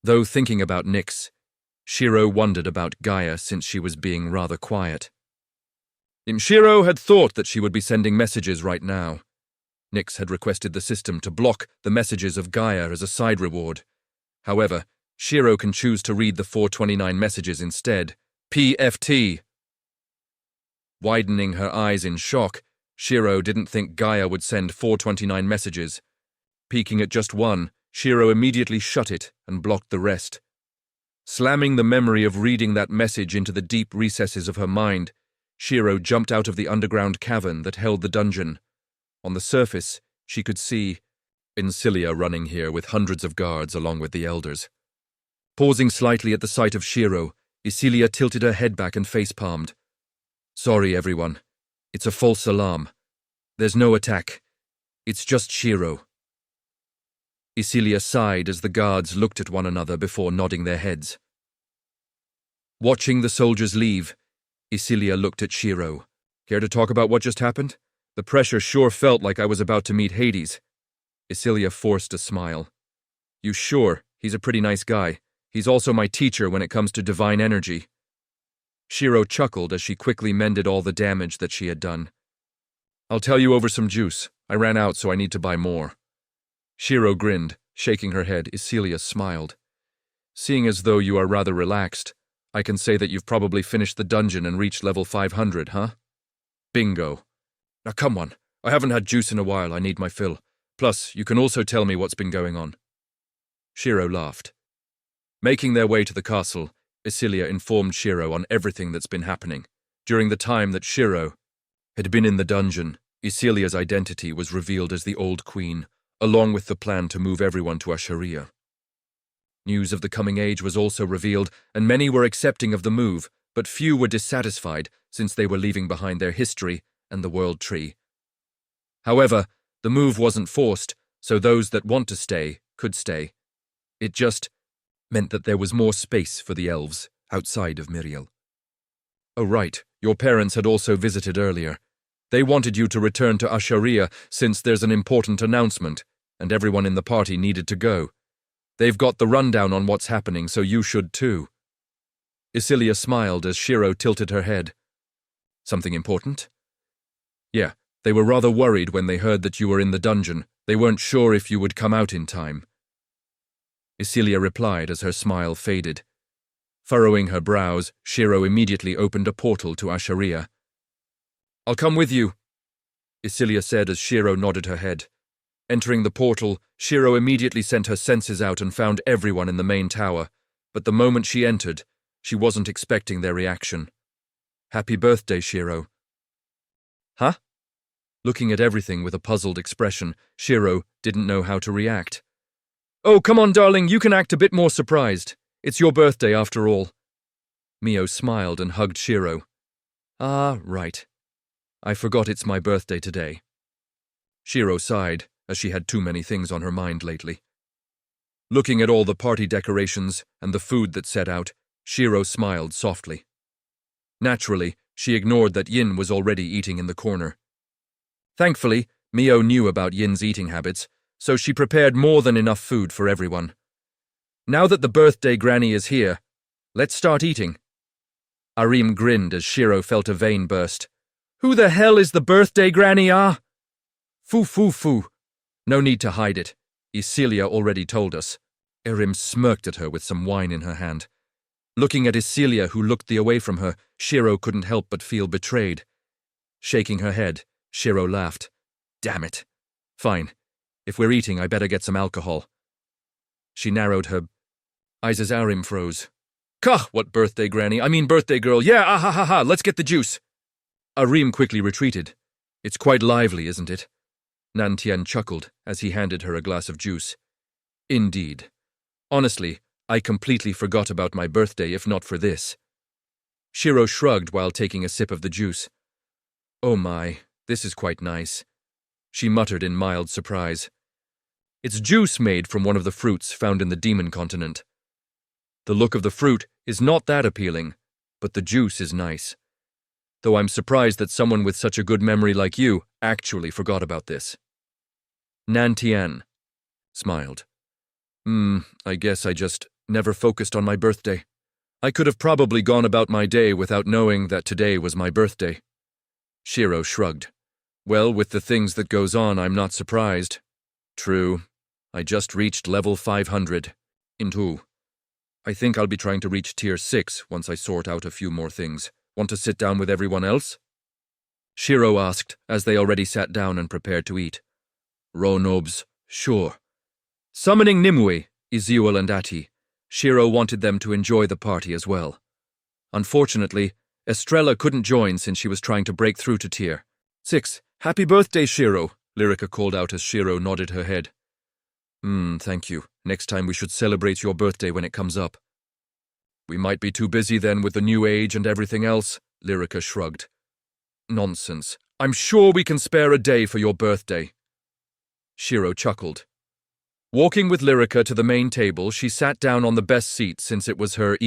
Speaker 1: Though thinking about Nyx, Shiro wondered about Gaia since she was being rather quiet. Shiro had thought that she would be sending messages right now. Nyx had requested the system to block the messages of Gaia as a side reward. However, Shiro can choose to read the 429 messages instead. PFT! Widening her eyes in shock, Shiro didn't think Gaia would send 429 messages. Peeking at just one, Shiro immediately shut it and blocked the rest. Slamming the memory of reading that message into the deep recesses of her mind, Shiro jumped out of the underground cavern that held the dungeon. On the surface, she could see Incilia running here with hundreds of guards along with the elders. Pausing slightly at the sight of Shiro, Incilia tilted her head back and face-palmed. Sorry, everyone. It's a false alarm. There's no attack. It's just Shiro. Incilia sighed as the guards looked at one another before nodding their heads. Watching the soldiers leave, Incilia looked at Shiro. Care to talk about what just happened? The pressure sure felt like I was about to meet Hades. Incilia forced a smile. You sure? He's a pretty nice guy. He's also my teacher when it comes to divine energy. Shiro chuckled as she quickly mended all the damage that she had done. I'll tell you over some juice. I ran out, so I need to buy more. Shiro grinned, shaking her head. Incilia smiled. Seeing as though you are rather relaxed, I can say that you've probably finished the dungeon and reached level 500, huh? Bingo. Now come on. I haven't had juice in a while. I need my fill. Plus, you can also tell me what's been going on. Shiro laughed. Making their way to the castle, Isilia informed Shiro on everything that's been happening. During the time that Shiro had been in the dungeon, Isilia's identity was revealed as the Old Queen, along with the plan to move everyone to Asharia. News of the coming age was also revealed, and many were accepting of the move, but few were dissatisfied since they were leaving behind their history and the world tree. However, the move wasn't forced, so those that want to stay could stay. It just meant that there was more space for the elves outside of Miriel. Oh right, your parents had also visited earlier. They wanted you to return to Asharia since there's an important announcement, and everyone in the party needed to go. They've got the rundown on what's happening, so you should too. Isilia smiled as Shiro tilted her head. Something important? Yeah, they were rather worried when they heard that you were in the dungeon. They weren't sure if you would come out in time. Isilia replied as her smile faded. Furrowing her brows, Shiro immediately opened a portal to Asharia. I'll come with you, Isilia said as Shiro nodded her head. Entering the portal, Shiro immediately sent her senses out and found everyone in the main tower, but the moment she entered, she wasn't expecting their reaction. Happy birthday, Shiro. Huh? Looking at everything with a puzzled expression, Shiro didn't know how to react. Oh, come on, darling, you can act a bit more surprised. It's your birthday after all. Mio smiled and hugged Shiro. Ah, right. I forgot it's my birthday today. Shiro sighed, as she had too many things on her mind lately. Looking at all the party decorations and the food that set out, Shiro smiled softly. Naturally, she ignored that Yin was already eating in the corner. Thankfully, Mio knew about Yin's eating habits, so she prepared more than enough food for everyone. Now that the birthday granny is here, let's start eating. Arim grinned as Shiro felt a vein burst. Who the hell is the birthday granny, ah? Foo, foo, foo. No need to hide it. Isilia already told us. Arim smirked at her with some wine in her hand. Looking at Isilia, who looked the away from her, Shiro couldn't help but feel betrayed. Shaking her head, Shiro laughed. Damn it. Fine. If we're eating, I better get some alcohol. She narrowed her eyes as Arim froze. Kah, what birthday granny? I mean birthday girl. Yeah, ah ha ha ha, let's get the juice. Arim quickly retreated. It's quite lively, isn't it? Nantian chuckled as he handed her a glass of juice. Indeed. Honestly, I completely forgot about my birthday if not for this. Shiro shrugged while taking a sip of the juice. Oh my, this is quite nice. She muttered in mild surprise. It's juice made from one of the fruits found in the demon continent. The look of the fruit is not that appealing, but the juice is nice. Though I'm surprised that someone with such a good memory like you actually forgot about this. Nantian smiled. I guess I just never focused on my birthday. I could have probably gone about my day without knowing that today was my birthday. Shiro shrugged. Well, with the things that goes on, I'm not surprised. True. I just reached level 500. Into. I think I'll be trying to reach tier 6 once I sort out a few more things. Want to sit down with everyone else? Shiro asked, as they already sat down and prepared to eat. Ronobs, sure. Summoning Nimue, Iziel and Ati, Shiro wanted them to enjoy the party as well. Unfortunately, Estrella couldn't join since she was trying to break through to tier 6. Happy birthday, Shiro, Lyrica called out as Shiro nodded her head. Thank you. Next time we should celebrate your birthday when it comes up. We might be too busy then with the new age and everything else, Lyrica shrugged. Nonsense. I'm sure we can spare a day for your birthday. Shiro chuckled. Walking with Lyrica to the main table, she sat down on the best seat since it was her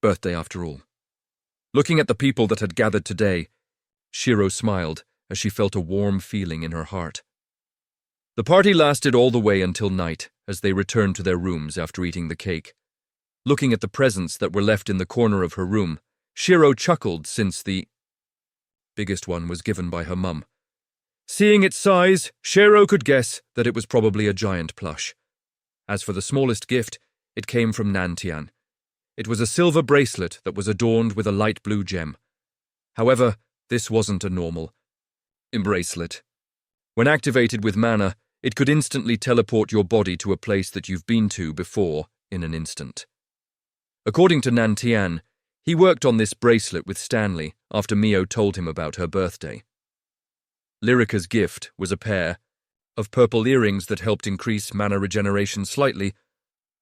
Speaker 1: birthday after all. Looking at the people that had gathered today, Shiro smiled as she felt a warm feeling in her heart. The party lasted all the way until night as they returned to their rooms after eating the cake. Looking at the presents that were left in the corner of her room, Shiro chuckled since the biggest one was given by her mum. Seeing its size, Shiro could guess that it was probably a giant plush. As for the smallest gift, it came from Nantian. It was a silver bracelet that was adorned with a light blue gem. However, this wasn't a normal bracelet. When activated with mana, it could instantly teleport your body to a place that you've been to before in an instant. According to Nantian, he worked on this bracelet with Stanley after Mio told him about her birthday. Lyrica's gift was a pair of purple earrings that helped increase mana regeneration slightly,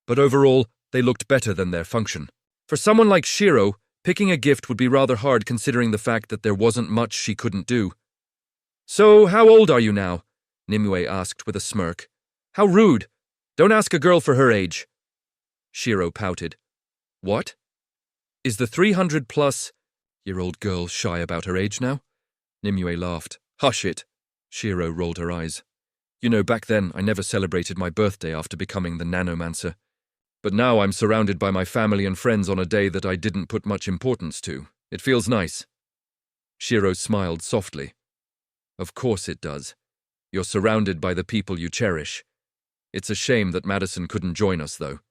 Speaker 1: but overall they looked better than their function. For someone like Shiro, picking a gift would be rather hard considering the fact that there wasn't much she couldn't do. "So, how old are you now?" Nimue asked with a smirk. "How rude. Don't ask a girl for her age." Shiro pouted. "What? Is the 300-plus-year-old girl shy about her age now?" Nimue laughed. "Hush it." Shiro rolled her eyes. "You know, back then I never celebrated my birthday after becoming the Snowmancer. But now I'm surrounded by my family and friends on a day that I didn't put much importance to. It feels nice." Shiro smiled softly. "Of course it does. You're surrounded by the people you cherish. It's a shame that Madison couldn't join us, though."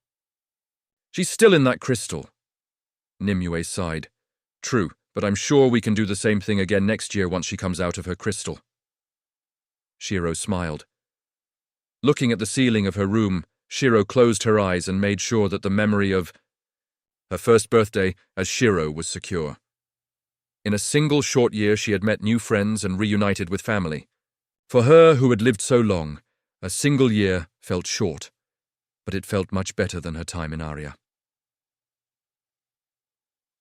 Speaker 1: "She's still in that crystal." Nimue sighed. "True, but I'm sure we can do the same thing again next year once she comes out of her crystal." Shiro smiled. Looking at the ceiling of her room, Shiro closed her eyes and made sure that the memory of her first birthday as Shiro was secure. In a single short year she had met new friends and reunited with family. For her, who had lived so long, a single year felt short, but it felt much better than her time in Aria.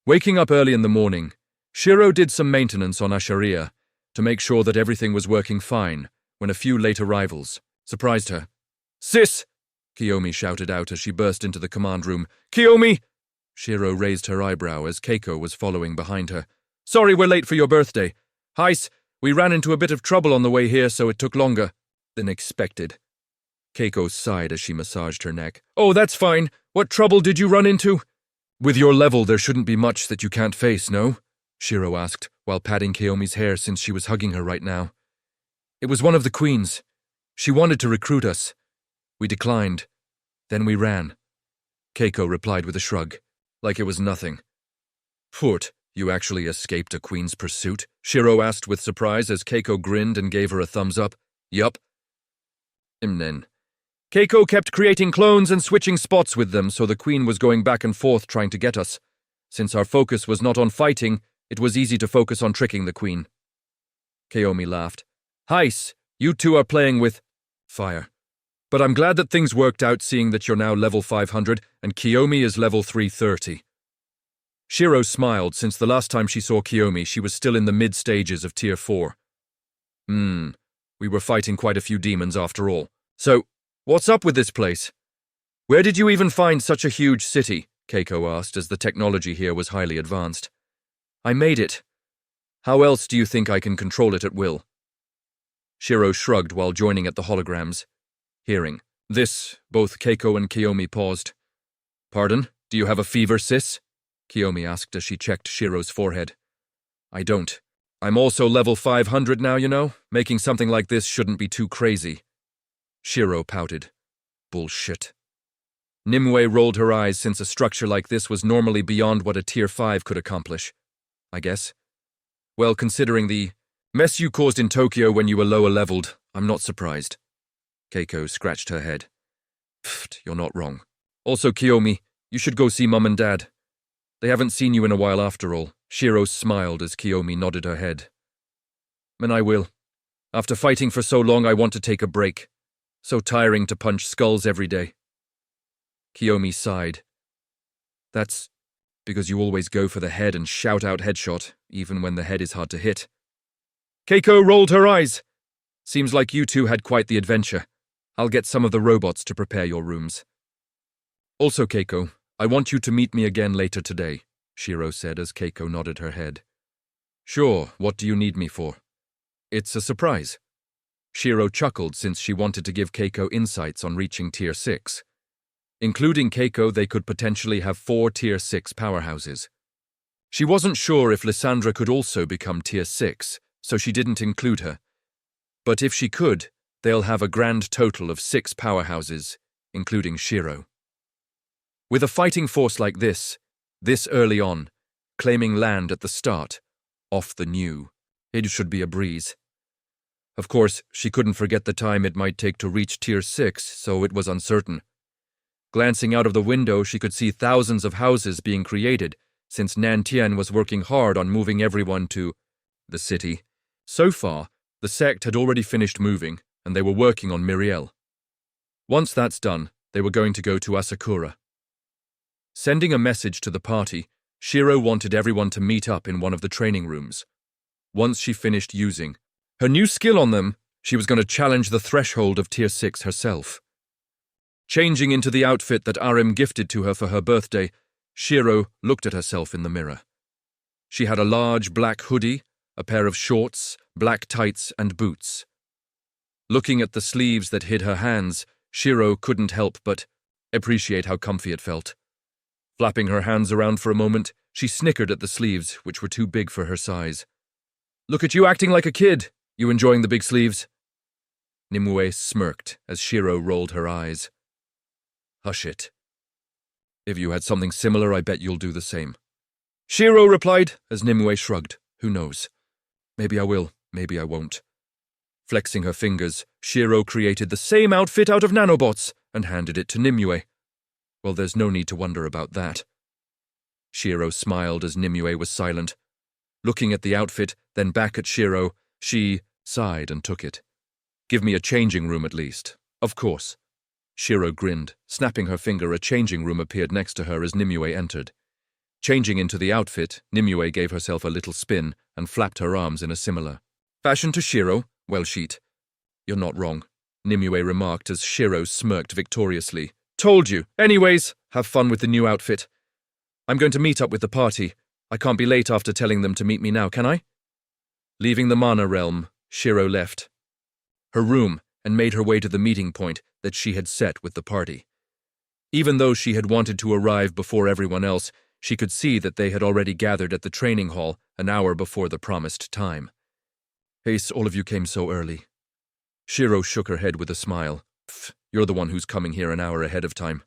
Speaker 1: Waking up early in the morning, Shiro did some maintenance on Asharia to make sure that everything was working fine when a few late arrivals surprised her. "Sis!" Kiyomi shouted out as she burst into the command room. "Kiyomi!" Shiro raised her eyebrow as Keiko was following behind her. "Sorry we're late for your birthday. Heis, we ran into a bit of trouble on the way here, so it took longer than expected." Keiko sighed as she massaged her neck. "Oh, that's fine. What trouble did you run into?" "With your level, there shouldn't be much that you can't face, no?" Shiro asked, while patting Kiyomi's hair since she was hugging her right now. "It was one of the queens. She wanted to recruit us. We declined. Then we ran." Keiko replied with a shrug, like it was nothing. "Put, you actually escaped a queen's pursuit?" Shiro asked with surprise as Keiko grinned and gave her a thumbs up. "Yup." Then. "Keiko kept creating clones and switching spots with them, so the queen was going back and forth trying to get us. Since our focus was not on fighting, it was easy to focus on tricking the queen." Kiyomi laughed. "Heis, you two are playing with fire. But I'm glad that things worked out, seeing that you're now level 500 and Kiyomi is level 330. Shiro smiled, since the last time she saw Kiyomi, she was still in the mid-stages of Tier 4. We were fighting quite a few demons after all. So, what's up with this place? Where did you even find such a huge city?" Keiko asked, as the technology here was highly advanced. "I made it. How else do you think I can control it at will?" Shiro shrugged while joining at the holograms. Hearing this, both Keiko and Kiyomi paused. "Pardon? Do you have a fever, sis?" Kiyomi asked as she checked Shiro's forehead. "I don't. I'm also level 500 now, you know. Making something like this shouldn't be too crazy." Shiro pouted. "Bullshit." Nimue rolled her eyes, since a structure like this was normally beyond what a Tier 5 could accomplish. "I guess. Well, considering the mess you caused in Tokyo when you were lower leveled, I'm not surprised." Keiko scratched her head. "Pfft, you're not wrong. Also, Kiyomi, you should go see Mum and Dad. They haven't seen you in a while after all." Shiro smiled as Kiyomi nodded her head. "And I will. After fighting for so long, I want to take a break. So tiring to punch skulls every day." Kiyomi sighed. "That's because you always go for the head and shout out headshot, even when the head is hard to hit." Keiko rolled her eyes. "Seems like you two had quite the adventure. I'll get some of the robots to prepare your rooms." "Also, Keiko, I want you to meet me again later today," Shiro said as Keiko nodded her head. "Sure, what do you need me for?" "It's a surprise." Shiro chuckled, since she wanted to give Keiko insights on reaching Tier 6. Including Keiko, they could potentially have 4 Tier 6 powerhouses. She wasn't sure if Lysandra could also become Tier 6, so she didn't include her. But if she could, they'll have a grand total of 6 powerhouses, including Shiro. With a fighting force like this early on, claiming land at the start, off the new, it should be a breeze. Of course, she couldn't forget the time it might take to reach Tier 6, so it was uncertain. Glancing out of the window, she could see thousands of houses being created, since Nantian was working hard on moving everyone to the city. So far, the sect had already finished moving, and they were working on Miriel. Once that's done, they were going to go to Asakura. Sending a message to the party, Shiro wanted everyone to meet up in one of the training rooms. Once she finished using her new skill on them, she was going to challenge the threshold of Tier 6 herself. Changing into the outfit that Arim gifted to her for her birthday, Shiro looked at herself in the mirror. She had a large black hoodie, a pair of shorts, black tights, and boots. Looking at the sleeves that hid her hands, Shiro couldn't help but appreciate how comfy it felt. Flapping her hands around for a moment, she snickered at the sleeves, which were too big for her size. "Look at you acting like a kid! You enjoying the big sleeves?" Nimue smirked as Shiro rolled her eyes. "Hush it. If you had something similar, I bet you'll do the same." Shiro replied as Nimue shrugged. "Who knows? Maybe I will, maybe I won't." Flexing her fingers, Shiro created the same outfit out of nanobots and handed it to Nimue. Well, there's no need to wonder about that. Shiro smiled as Nimue was silent. Looking at the outfit, then back at Shiro, she sighed and took it. "Give me a changing room at least." "Of course." Shiro grinned. Snapping her finger, a changing room appeared next to her as Nimue entered. Changing into the outfit, Nimue gave herself a little spin and flapped her arms in a similar fashion to Shiro. "Well, sheet. You're not wrong," Nimue remarked as Shiro smirked victoriously. "Told you. Anyways, have fun with the new outfit. I'm going to meet up with the party. I can't be late after telling them to meet me now, can I?" Leaving the Mana realm, Shiro left her room and made her way to the meeting point that she had set with the party. Even though she had wanted to arrive before everyone else, she could see that they had already gathered at the training hall an hour before the promised time. "Hey, all of you came so early." Shiro shook her head with a smile. "Pfft, you're the one who's coming here an hour ahead of time."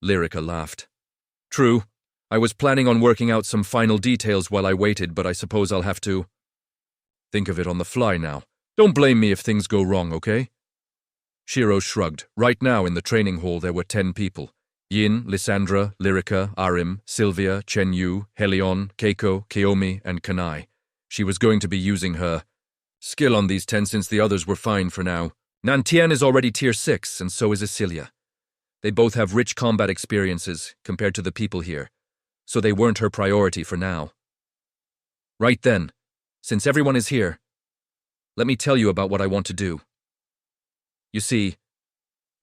Speaker 1: Lyrica laughed. "True. I was planning on working out some final details while I waited, but I suppose I'll have to think of it on the fly now. Don't blame me if things go wrong, okay?" Shiro shrugged. Right now in the training hall there were 10 people. Yin, Lysandra, Lyrica, Arim, Sylvia, Chen-Yu, Helion, Keiko, Kiyomi, and Kanai. She was going to be using her skill on these 10 since the others were fine for now. Nantian is already Tier 6, and so is Isilia. They both have rich combat experiences compared to the people here, so they weren't her priority for now. Right then, since everyone is here, let me tell you about what I want to do. You see,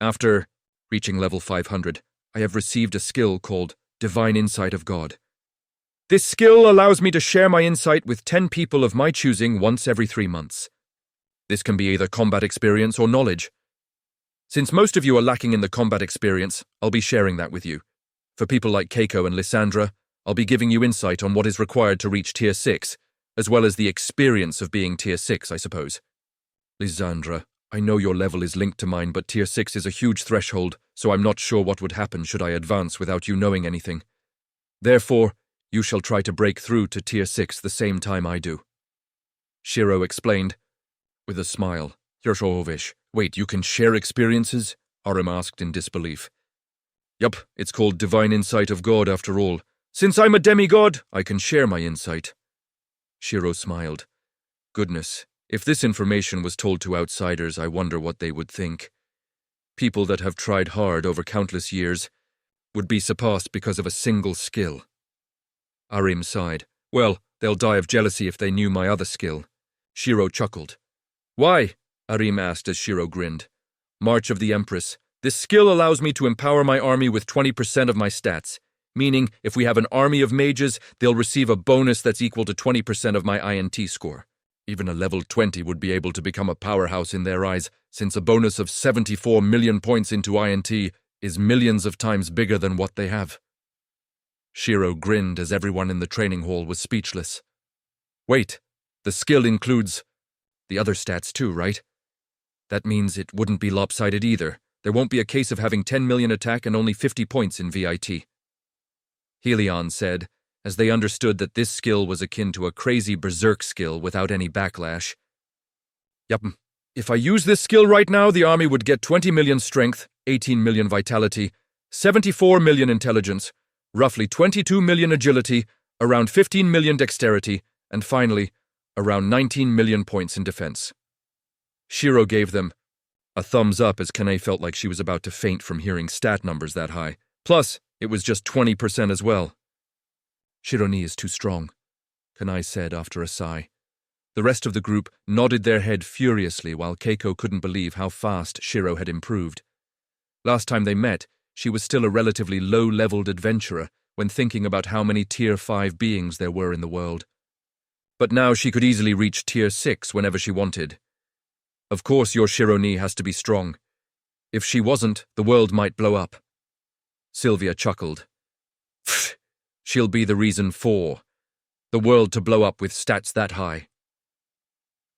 Speaker 1: after reaching level 500, I have received a skill called Divine Insight of God. This skill allows me to share my insight with 10 people of my choosing once every 3 months. This can be either combat experience or knowledge. Since most of you are lacking in the combat experience, I'll be sharing that with you. For people like Keiko and Lysandra, I'll be giving you insight on what is required to reach Tier 6, as well as the experience of being Tier 6, I suppose. Lysandra, I know your level is linked to mine, but Tier 6 is a huge threshold, so I'm not sure what would happen should I advance without you knowing anything. Therefore, you shall try to break through to Tier 6 the same time I do. Shiro explained, with a smile. Yorshovish, wait, you can share experiences? Arim asked in disbelief. Yup, it's called Divine Insight of God after all. Since I'm a demigod, I can share my insight. Shiro smiled. Goodness, if this information was told to outsiders, I wonder what they would think. People that have tried hard over countless years would be surpassed because of a single skill. Arim sighed. Well, they'll die of jealousy if they knew my other skill. Shiro chuckled. Why? Arim asked as Shiro grinned. March of the Empress. This skill allows me to empower my army with 20% of my stats, meaning if we have an army of mages, they'll receive a bonus that's equal to 20% of my INT score. Even a level 20 would be able to become a powerhouse in their eyes, since a bonus of 74 million points into INT is millions of times bigger than what they have. Shiro grinned as everyone in the training hall was speechless. Wait, the skill includes the other stats too, right? That means it wouldn't be lopsided either. There won't be a case of having 10 million attack and only 50 points in VIT. Helion said, as they understood that this skill was akin to a crazy berserk skill without any backlash. Yup, if I use this skill right now, the army would get 20 million strength, 18 million vitality, 74 million intelligence, roughly 22 million agility, around 15 million dexterity, and finally, around 19 million points in defense. Shiro gave them a thumbs up as Kanae felt like she was about to faint from hearing stat numbers that high. Plus, it was just 20% as well. Shiro-ni is too strong, Kanae said after a sigh. The rest of the group nodded their head furiously while Keiko couldn't believe how fast Shiro had improved. Last time they met, she was still a relatively low-leveled adventurer when thinking about how many Tier 5 beings there were in the world. But now she could easily reach Tier 6 whenever she wanted. Of course your Shiro-ni has to be strong. If she wasn't, the world might blow up. Sylvia chuckled. Pfft, she'll be the reason for the world to blow up with stats that high.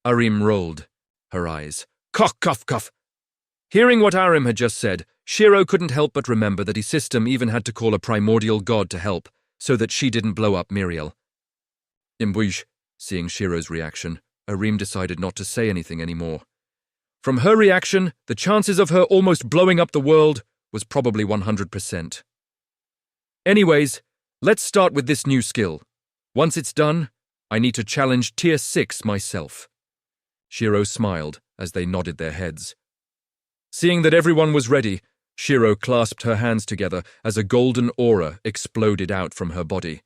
Speaker 1: Arim rolled her eyes. Cough, cough, cough. Hearing what Arim had just said, Shiro couldn't help but remember that his system even had to call a primordial god to help, so that she didn't blow up Muriel. Imbuj, seeing Shiro's reaction, Arim decided not to say anything anymore. From her reaction, the chances of her almost blowing up the world was probably 100%. Anyways, let's start with this new skill. Once it's done, I need to challenge Tier 6 myself. Shiro smiled as they nodded their heads. Seeing that everyone was ready, Shiro clasped her hands together as a golden aura exploded out from her body.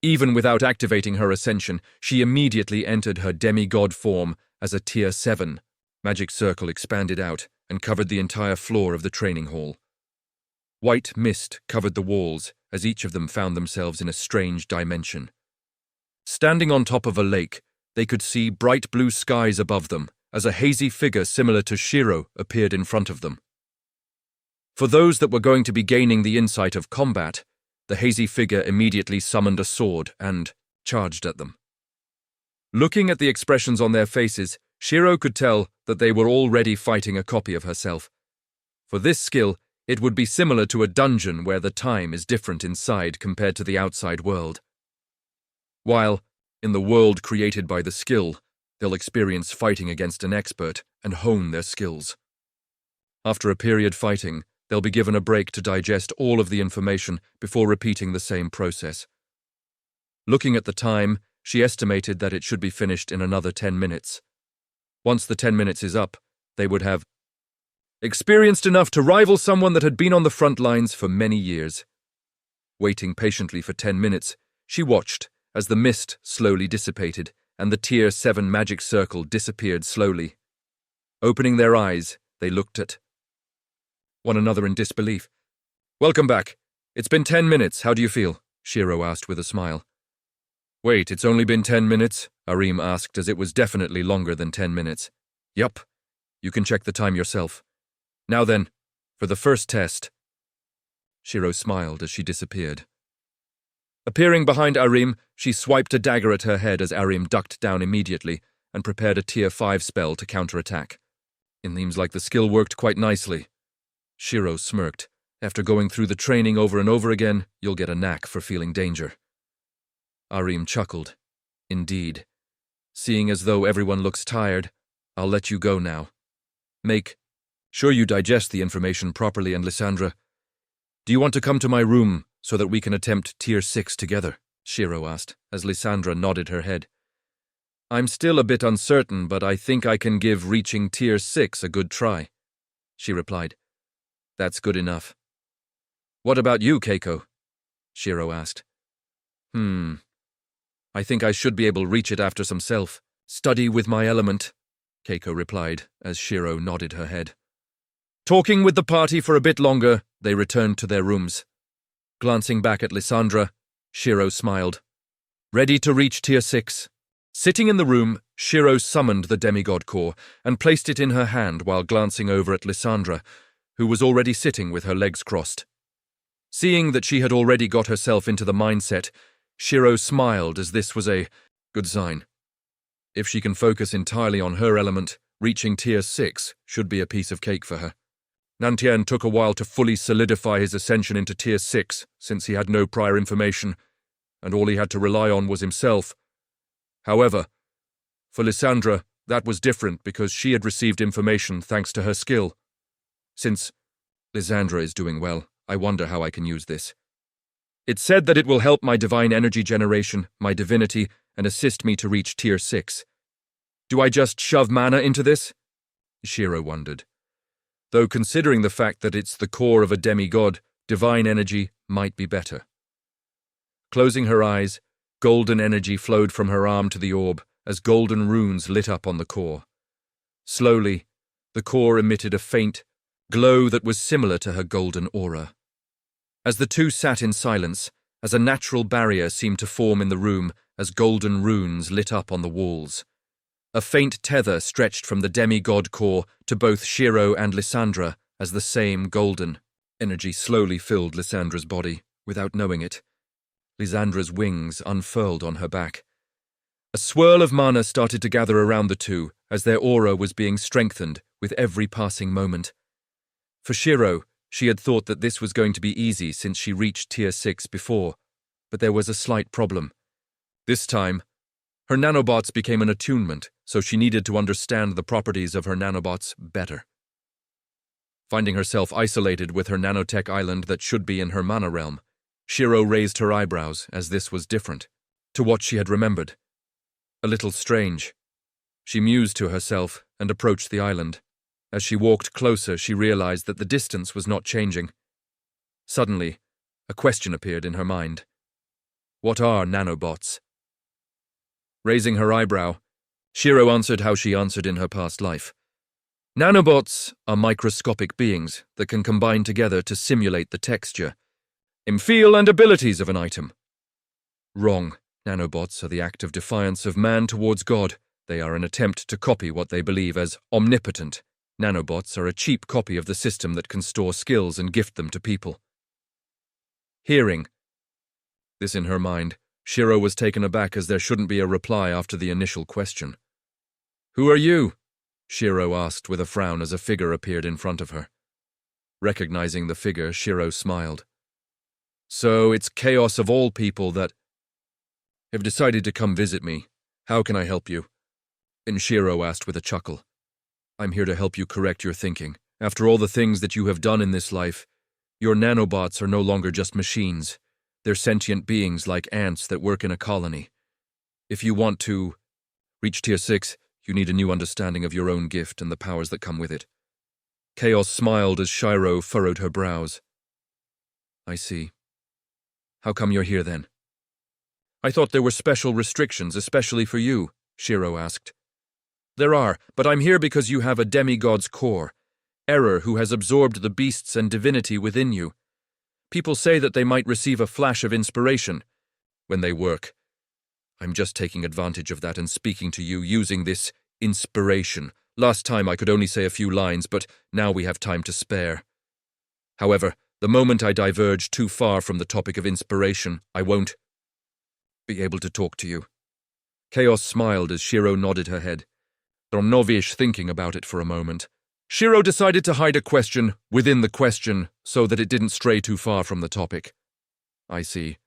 Speaker 1: Even without activating her ascension, she immediately entered her demigod form as a Tier 7. Magic circle expanded out and covered the entire floor of the training hall. White mist covered the walls as each of them found themselves in a strange dimension. Standing on top of a lake, they could see bright blue skies above them as a hazy figure similar to Shiro appeared in front of them. For those that were going to be gaining the insight of combat, the hazy figure immediately summoned a sword and charged at them. Looking at the expressions on their faces, Shiro could tell that they were already fighting a copy of herself. For this skill, it would be similar to a dungeon where the time is different inside compared to the outside world. While, in the world created by the skill, they'll experience fighting against an expert and hone their skills. After a period fighting, they'll be given a break to digest all of the information before repeating the same process. Looking at the time, she estimated that it should be finished in another 10 minutes. Once the 10 minutes is up, they would have experienced enough to rival someone that had been on the front lines for many years. Waiting patiently for 10 minutes, she watched as the mist slowly dissipated and the Tier 7 magic circle disappeared slowly. Opening their eyes, they looked at one another in disbelief. "Welcome back. It's been 10 minutes, how do you feel?" Shiro asked with a smile. "Wait, it's only been 10 minutes?" Arim asked, as it was definitely longer than 10 minutes. "Yup. You can check the time yourself. Now then, for the first test." Shiro smiled as she disappeared. Appearing behind Arim, she swiped a dagger at her head as Arim ducked down immediately and prepared a Tier 5 spell to counterattack. "It seems like the skill worked quite nicely." Shiro smirked. "After going through the training over and over again, you'll get a knack for feeling danger." Arim chuckled. "Indeed. Seeing as though everyone looks tired, I'll let you go now. Make sure you digest the information properly, and Lysandra, do you want to come to my room so that we can attempt Tier 6 together?" Shiro asked, as Lysandra nodded her head. "I'm still a bit uncertain, but I think I can give reaching Tier 6 a good try," she replied. "That's good enough." "What about you, Keiko?" Shiro asked. I think I should be able to reach it after some self-study with my element," Keiko replied, as Shiro nodded her head. Talking with the party for a bit longer, they returned to their rooms. Glancing back at Lysandra, Shiro smiled. "Ready to reach Tier 6. Sitting in the room, Shiro summoned the demigod core and placed it in her hand while glancing over at Lysandra, who was already sitting with her legs crossed. Seeing that she had already got herself into the mindset, Shiro smiled as this was a good sign. If she can focus entirely on her element, reaching Tier 6 should be a piece of cake for her. Nantian took a while to fully solidify his ascension into Tier 6 since he had no prior information, and all he had to rely on was himself. However, for Lysandra, that was different because she had received information thanks to her skill. Since Lysandra is doing well, I wonder how I can use this. It said that it will help my divine energy generation, my divinity, and assist me to reach Tier 6. Do I just shove mana into this? Shiro wondered. Though considering the fact that it's the core of a demigod, divine energy might be better. Closing her eyes, golden energy flowed from her arm to the orb as golden runes lit up on the core. Slowly, the core emitted a faint glow that was similar to her golden aura. As the two sat in silence, as a natural barrier seemed to form in the room as golden runes lit up on the walls. A faint tether stretched from the demigod core to both Shiro and Lysandra as the same golden energy slowly filled Lysandra's body, without knowing it. Lysandra's wings unfurled on her back. A swirl of mana started to gather around the two as their aura was being strengthened with every passing moment. For Shiro, she had thought that this was going to be easy since she reached Tier 6 before, but there was a slight problem. This time, her nanobots became an attunement, so she needed to understand the properties of her nanobots better. Finding herself isolated with her nanotech island that should be in her mana realm, Shiro raised her eyebrows as this was different to what she had remembered. A little strange. She mused to herself and approached the island. As she walked closer, she realized that the distance was not changing. Suddenly, a question appeared in her mind. What are nanobots? Raising her eyebrow, Shiro answered how she answered in her past life. Nanobots are microscopic beings that can combine together to simulate the texture, feel and abilities of an item. Wrong. Nanobots are the act of defiance of man towards God. They are an attempt to copy what they believe as omnipotent. Nanobots are a cheap copy of the system that can store skills and gift them to people. Hearing. This in her mind, Shiro was taken aback as there shouldn't be a reply after the initial question. Who are you? Shiro asked with a frown as a figure appeared in front of her. Recognizing the figure, Shiro smiled. So it's Chaos of all people that have decided to come visit me. How can I help you? And Shiro asked with a chuckle. I'm here to help you correct your thinking. After all the things that you have done in this life, your nanobots are no longer just machines. They're sentient beings like ants that work in a colony. If you want to reach Tier 6, you need a new understanding of your own gift and the powers that come with it. Chaos smiled as Shiro furrowed her brows. I see. How come you're here then? I thought there were special restrictions, especially for you, Shiro asked. There are, but I'm here because you have a demigod's core, Error who has absorbed the beasts and divinity within you. People say that they might receive a flash of inspiration when they work. I'm just taking advantage of that and speaking to you using this inspiration. Last time I could only say a few lines, but now we have time to spare. However, the moment I diverge too far from the topic of inspiration, I won't be able to talk to you. Chaos smiled as Shiro nodded her head. Dornovish thinking about it for a moment. Shiro decided to hide a question within the question so that it didn't stray too far from the topic. I see.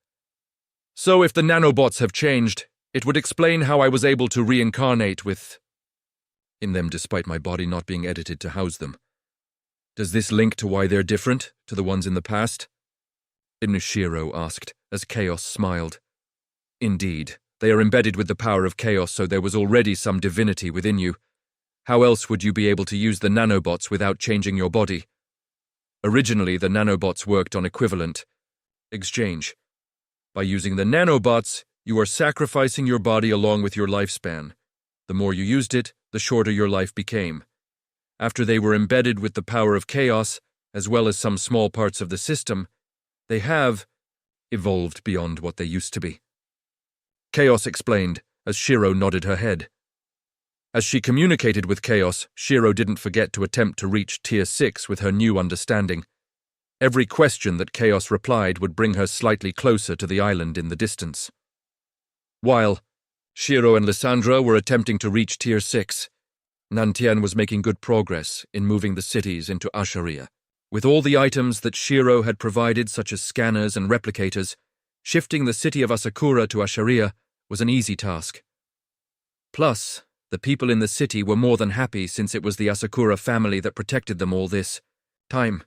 Speaker 1: So if the nanobots have changed, it would explain how I was able to reincarnate in them despite my body not being edited to house them. Does this link to why they're different to the ones in the past? Shiro asked, as Chaos smiled. Indeed, they are embedded with the power of Chaos, so there was already some divinity within you. How else would you be able to use the nanobots without changing your body? Originally, the nanobots worked on equivalent exchange. By using the nanobots, you are sacrificing your body along with your lifespan. The more you used it, the shorter your life became. After they were embedded with the power of Chaos, as well as some small parts of the system, they have evolved beyond what they used to be. Chaos explained, as Shiro nodded her head. As she communicated with Chaos, Shiro didn't forget to attempt to reach Tier 6 with her new understanding. Every question that Chaos replied would bring her slightly closer to the island in the distance. While Shiro and Lysandra were attempting to reach Tier 6, Nantian was making good progress in moving the cities into Asharia. With all the items that Shiro had provided, such as scanners and replicators, shifting the city of Asakura to Asharia was an easy task. Plus, the people in the city were more than happy since it was the Asakura family that protected them all this time.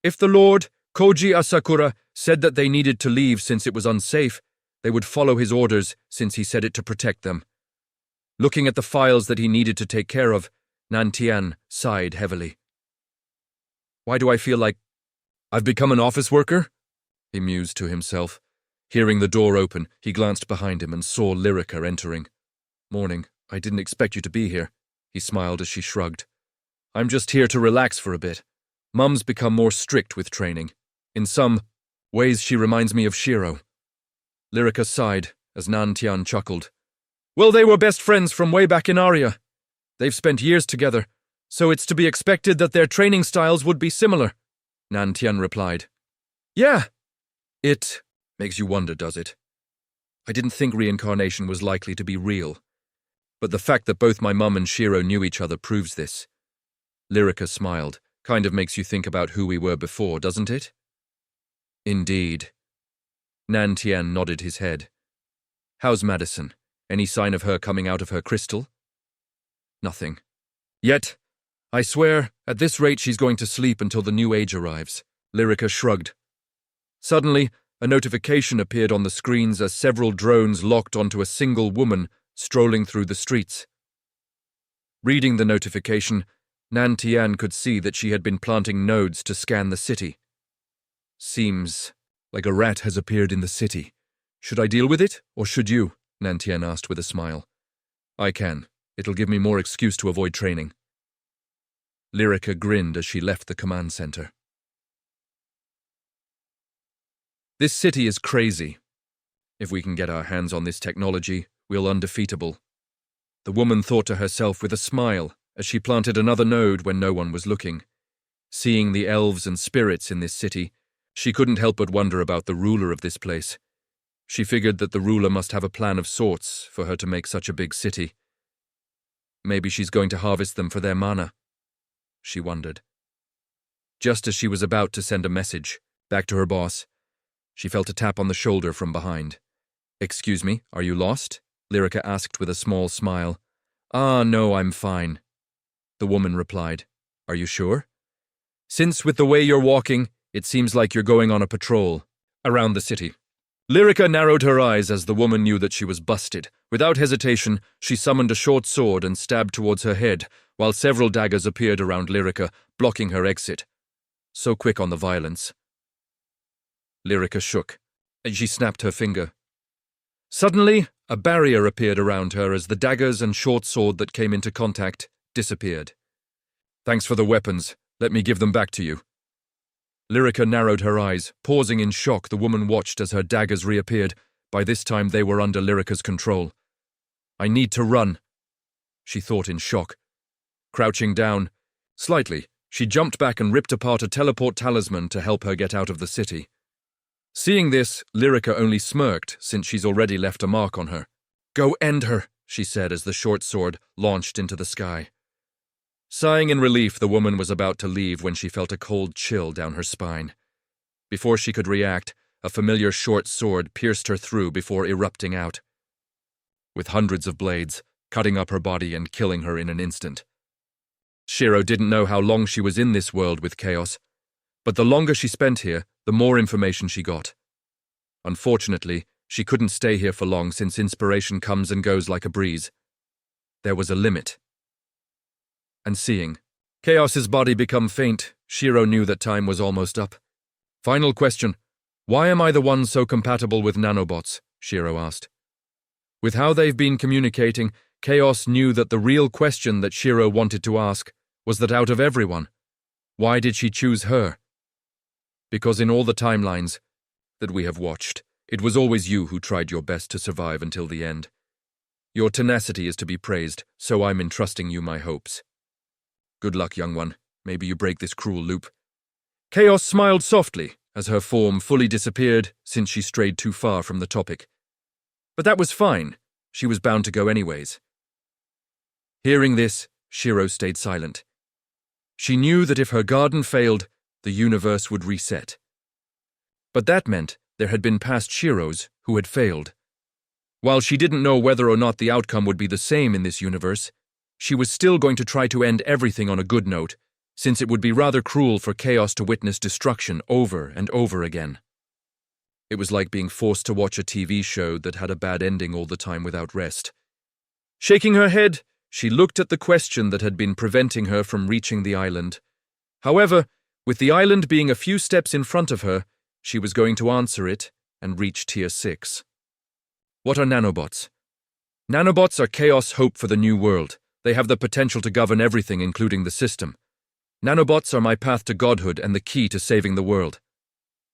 Speaker 1: If the Lord Koji Asakura said that they needed to leave since it was unsafe. They would follow his orders since he said it to protect them. Looking at the files that he needed to take care of, Nantian sighed heavily. Why do I feel like I've become an office worker? He mused to himself. Hearing the door open, he glanced behind him and saw Lyrica entering. Morning, I didn't expect you to be here, he smiled as she shrugged. I'm just here to relax for a bit. Mum's become more strict with training. In some ways, she reminds me of Shiro. Lyrica sighed as Nantian chuckled. Well, they were best friends from way back in Aria. They've spent years together, so it's to be expected that their training styles would be similar, Nantian replied. Yeah. It makes you wonder, does it? I didn't think reincarnation was likely to be real, but the fact that both my mum and Shiro knew each other proves this. Lyrica smiled. Kind of makes you think about who we were before, doesn't it? Indeed. Nantian nodded his head. How's Madison? Any sign of her coming out of her crystal? Nothing. Yet, I swear, at this rate she's going to sleep until the new age arrives. Lyrica shrugged. Suddenly, a notification appeared on the screens as several drones locked onto a single woman strolling through the streets. Reading the notification, Nantian could see that she had been planting nodes to scan the city. Seems like a rat has appeared in the city. Should I deal with it, or should you? Nantian asked with a smile. I can. It'll give me more excuse to avoid training. Lyrica grinned as she left the command center. This city is crazy. If we can get our hands on this technology, we'll undefeatable. The woman thought to herself with a smile as she planted another node when no one was looking. Seeing the elves and spirits in this city, she couldn't help but wonder about the ruler of this place. She figured that the ruler must have a plan of sorts for her to make such a big city. Maybe she's going to harvest them for their mana, she wondered. Just as she was about to send a message back to her boss, she felt a tap on the shoulder from behind. Excuse me, are you lost? Lyrica asked with a small smile. Ah, no, I'm fine. The woman replied. Are you sure? Since with the way you're walking, it seems like you're going on a patrol around the city. Lyrica narrowed her eyes as the woman knew that she was busted. Without hesitation, she summoned a short sword and stabbed towards her head, while several daggers appeared around Lyrica, blocking her exit. So quick on the violence. Lyrica shook, and she snapped her finger. Suddenly, a barrier appeared around her as the daggers and short sword that came into contact disappeared. Thanks for the weapons. Let me give them back to you. Lyrica narrowed her eyes. Pausing in shock, the woman watched as her daggers reappeared. By this time, they were under Lyrica's control. I need to run, she thought in shock. Crouching down, slightly, she jumped back and ripped apart a teleport talisman to help her get out of the city. Seeing this, Lyrica only smirked, since she's already left a mark on her. Go end her, she said as the short sword launched into the sky. Sighing in relief, the woman was about to leave when she felt a cold chill down her spine. Before she could react, a familiar short sword pierced her through before erupting out, with hundreds of blades, cutting up her body and killing her in an instant. Shiro didn't know how long she was in this world with chaos, but the longer she spent here, the more information she got. Unfortunately, she couldn't stay here for long since inspiration comes and goes like a breeze. There was a limit. And seeing Chaos's body become faint, Shiro knew that time was almost up. Final question. Why am I the one so compatible with nanobots? Shiro asked. With how they've been communicating, Chaos knew that the real question that Shiro wanted to ask was that out of everyone, why did she choose her? Because in all the timelines that we have watched, it was always you who tried your best to survive until the end. Your tenacity is to be praised, so I'm entrusting you my hopes. Good luck, young one. Maybe you break this cruel loop. Chaos smiled softly as her form fully disappeared since she strayed too far from the topic. But that was fine. She was bound to go anyways. Hearing this, Shiro stayed silent. She knew that if her garden failed, the universe would reset. But that meant there had been past Shiros who had failed. While she didn't know whether or not the outcome would be the same in this universe, she was still going to try to end everything on a good note, since it would be rather cruel for Chaos to witness destruction over and over again. It was like being forced to watch a TV show that had a bad ending all the time without rest. Shaking her head, she looked at the question that had been preventing her from reaching the island. However, with the island being a few steps in front of her, she was going to answer it and reach Tier 6. What are nanobots? Nanobots are Chaos' hope for the new world. They have the potential to govern everything, including the system. Nanobots are my path to godhood and the key to saving the world,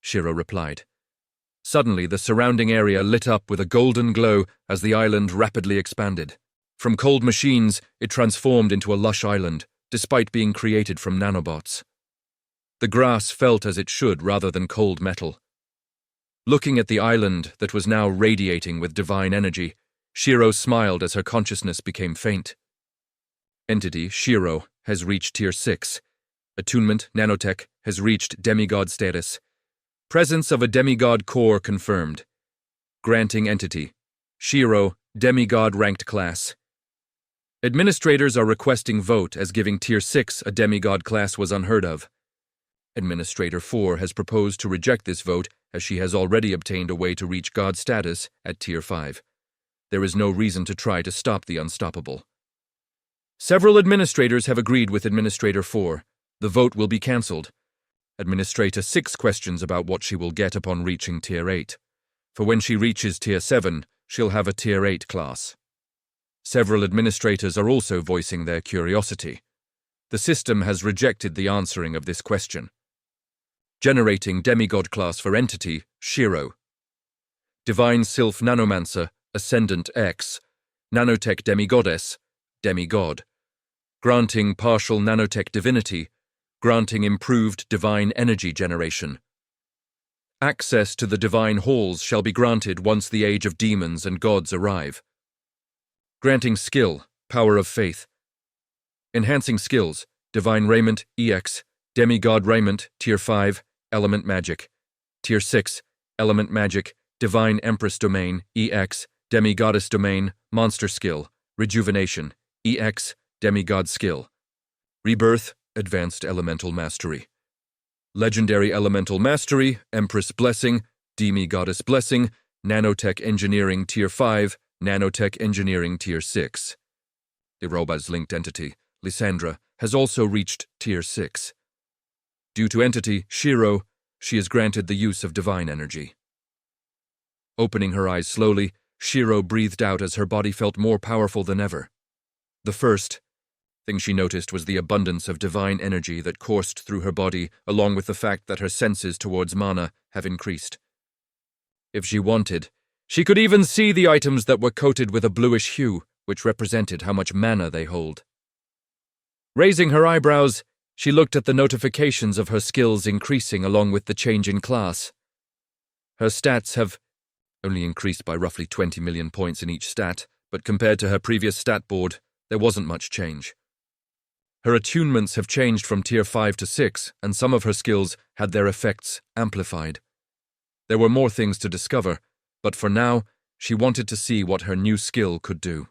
Speaker 1: Shiro replied. Suddenly, the surrounding area lit up with a golden glow as the island rapidly expanded. From cold machines, it transformed into a lush island, despite being created from nanobots. The grass felt as it should rather than cold metal. Looking at the island that was now radiating with divine energy, Shiro smiled as her consciousness became faint. Entity, Shiro, has reached Tier 6. Attunement, nanotech, has reached demigod status. Presence of a demigod core confirmed. Granting entity, Shiro, demigod ranked class. Administrators are requesting vote as giving Tier 6 a demigod class was unheard of. Administrator 4 has proposed to reject this vote as she has already obtained a way to reach god status at Tier 5. There is no reason to try to stop the unstoppable. Several administrators have agreed with Administrator 4. The vote will be cancelled. Administrator 6 questions about what she will get upon reaching Tier 8. For when she reaches Tier 7, she'll have a Tier 8 class. Several administrators are also voicing their curiosity. The system has rejected the answering of this question. Generating demigod class for entity, Shiro. Divine Sylph Snowmancer, Ascendant X. Nanotech Demigoddess, Demigod. Granting partial nanotech divinity, granting improved divine energy generation. Access to the divine halls shall be granted once the age of demons and gods arrive. Granting skill, power of faith. Enhancing skills, divine raiment, EX, demigod raiment, Tier 5, element magic. Tier 6, element magic, divine empress domain, EX, demigoddess domain, monster skill, rejuvenation, EX, demigod skill. Rebirth, advanced elemental mastery. Legendary elemental mastery, empress blessing, demigoddess blessing, nanotech engineering Tier 5, nanotech engineering Tier 6. Iroba's linked entity, Lysandra, has also reached Tier 6. Due to entity, Shiro, she is granted the use of divine energy. Opening her eyes slowly, Shiro breathed out as her body felt more powerful than ever. The first thing she noticed was the abundance of divine energy that coursed through her body, along with the fact that her senses towards mana have increased. If she wanted, she could even see the items that were coated with a bluish hue, which represented how much mana they hold. Raising her eyebrows, she looked at the notifications of her skills increasing along with the change in class. Her stats have only increased by roughly 20 million points in each stat, but compared to her previous stat board, there wasn't much change. Her attunements have changed from Tier 5 to 6, and some of her skills had their effects amplified. There were more things to discover, but for now, she wanted to see what her new skill could do.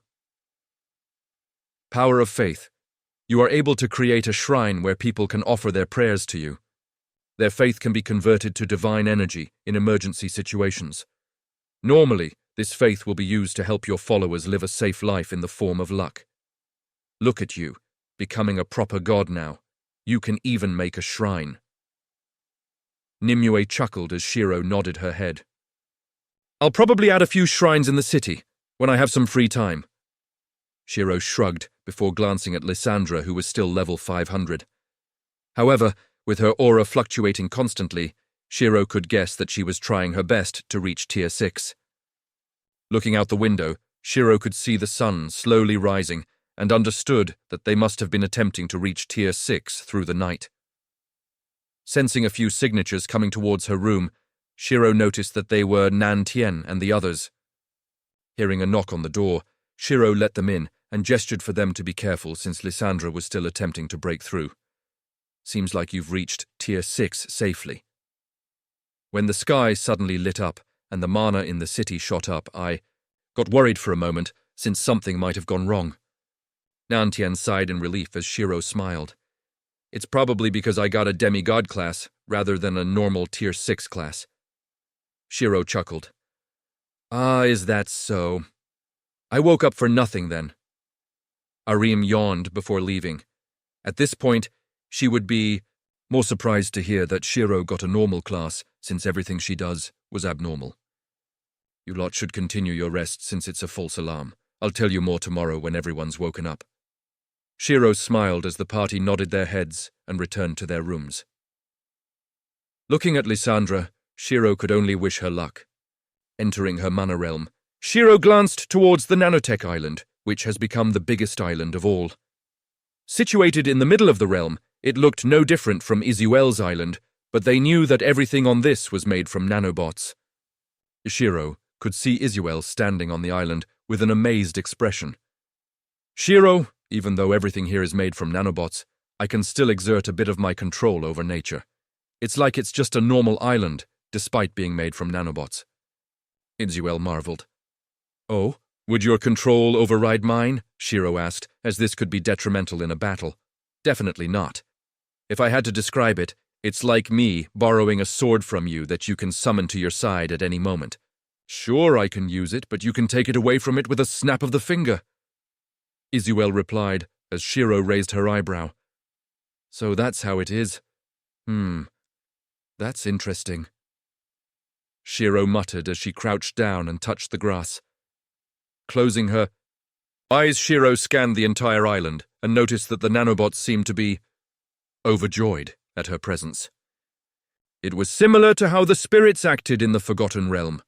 Speaker 1: Power of Faith. You are able to create a shrine where people can offer their prayers to you. Their faith can be converted to divine energy in emergency situations. Normally, this faith will be used to help your followers live a safe life in the form of luck. Look at you, becoming a proper god now. You can even make a shrine. Nimue chuckled as Shiro nodded her head. I'll probably add a few shrines in the city, when I have some free time. Shiro shrugged before glancing at Lysandra, who was still level 500. However, with her aura fluctuating constantly, Shiro could guess that she was trying her best to reach Tier 6. Looking out the window, Shiro could see the sun slowly rising and understood that they must have been attempting to reach Tier 6 through the night. Sensing a few signatures coming towards her room, Shiro noticed that they were Nan Tien and the others. Hearing a knock on the door, Shiro let them in and gestured for them to be careful since Lysandra was still attempting to break through. Seems like you've reached Tier 6 safely. When the sky suddenly lit up and the mana in the city shot up, I got worried for a moment since something might have gone wrong. Nan Tien sighed in relief as Shiro smiled. It's probably because I got a demigod class rather than a normal tier 6 class. Shiro chuckled. Ah, is that so? I woke up for nothing then. Arim yawned before leaving. At this point, she would be more surprised to hear that Shiro got a normal class since everything she does was abnormal. You lot should continue your rest since it's a false alarm. I'll tell you more tomorrow when everyone's woken up. Shiro smiled as the party nodded their heads and returned to their rooms. Looking at Lysandra, Shiro could only wish her luck. Entering her mana realm, Shiro glanced towards the nanotech island, which has become the biggest island of all. Situated in the middle of the realm, it looked no different from Izuel's island, but they knew that everything on this was made from nanobots. Shiro could see Izuel standing on the island with an amazed expression. Shiro, even though everything here is made from nanobots, I can still exert a bit of my control over nature. It's like it's just a normal island, despite being made from nanobots. Izuel marveled. Oh, would your control override mine? Shiro asked, as this could be detrimental in a battle. Definitely not. If I had to describe it, it's like me borrowing a sword from you that you can summon to your side at any moment. Sure, I can use it, but you can take it away from it with a snap of the finger. Izuel replied, as Shiro raised her eyebrow. So that's how it is. That's interesting. Shiro muttered as she crouched down and touched the grass. Closing her eyes, Shiro scanned the entire island and noticed that the nanobots seemed to be overjoyed at her presence. It was similar to how the spirits acted in the Forgotten Realm.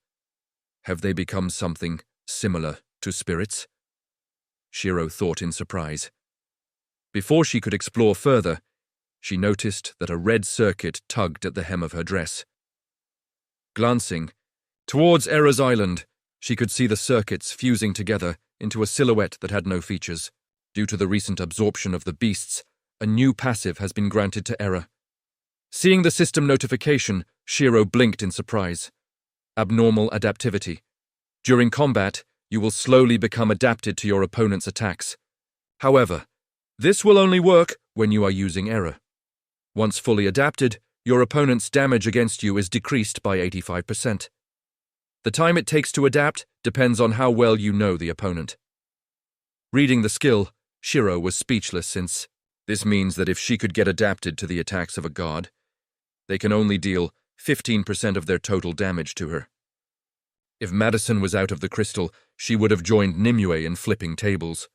Speaker 1: Have they become something similar to spirits? Shiro thought in surprise. Before she could explore further, she noticed that a red circuit tugged at the hem of her dress. Glancing towards Era's island, she could see the circuits fusing together into a silhouette that had no features. Due to the recent absorption of the beasts, a new passive has been granted to Era. Seeing the system notification, Shiro blinked in surprise. Abnormal adaptivity. During combat, you will slowly become adapted to your opponent's attacks. However, this will only work when you are using Era. Once fully adapted, your opponent's damage against you is decreased by 85%. The time it takes to adapt depends on how well you know the opponent. Reading the skill, Shiro was speechless since this means that if she could get adapted to the attacks of a god, they can only deal 15% of their total damage to her. If Madison was out of the crystal, she would have joined Nimue in flipping tables.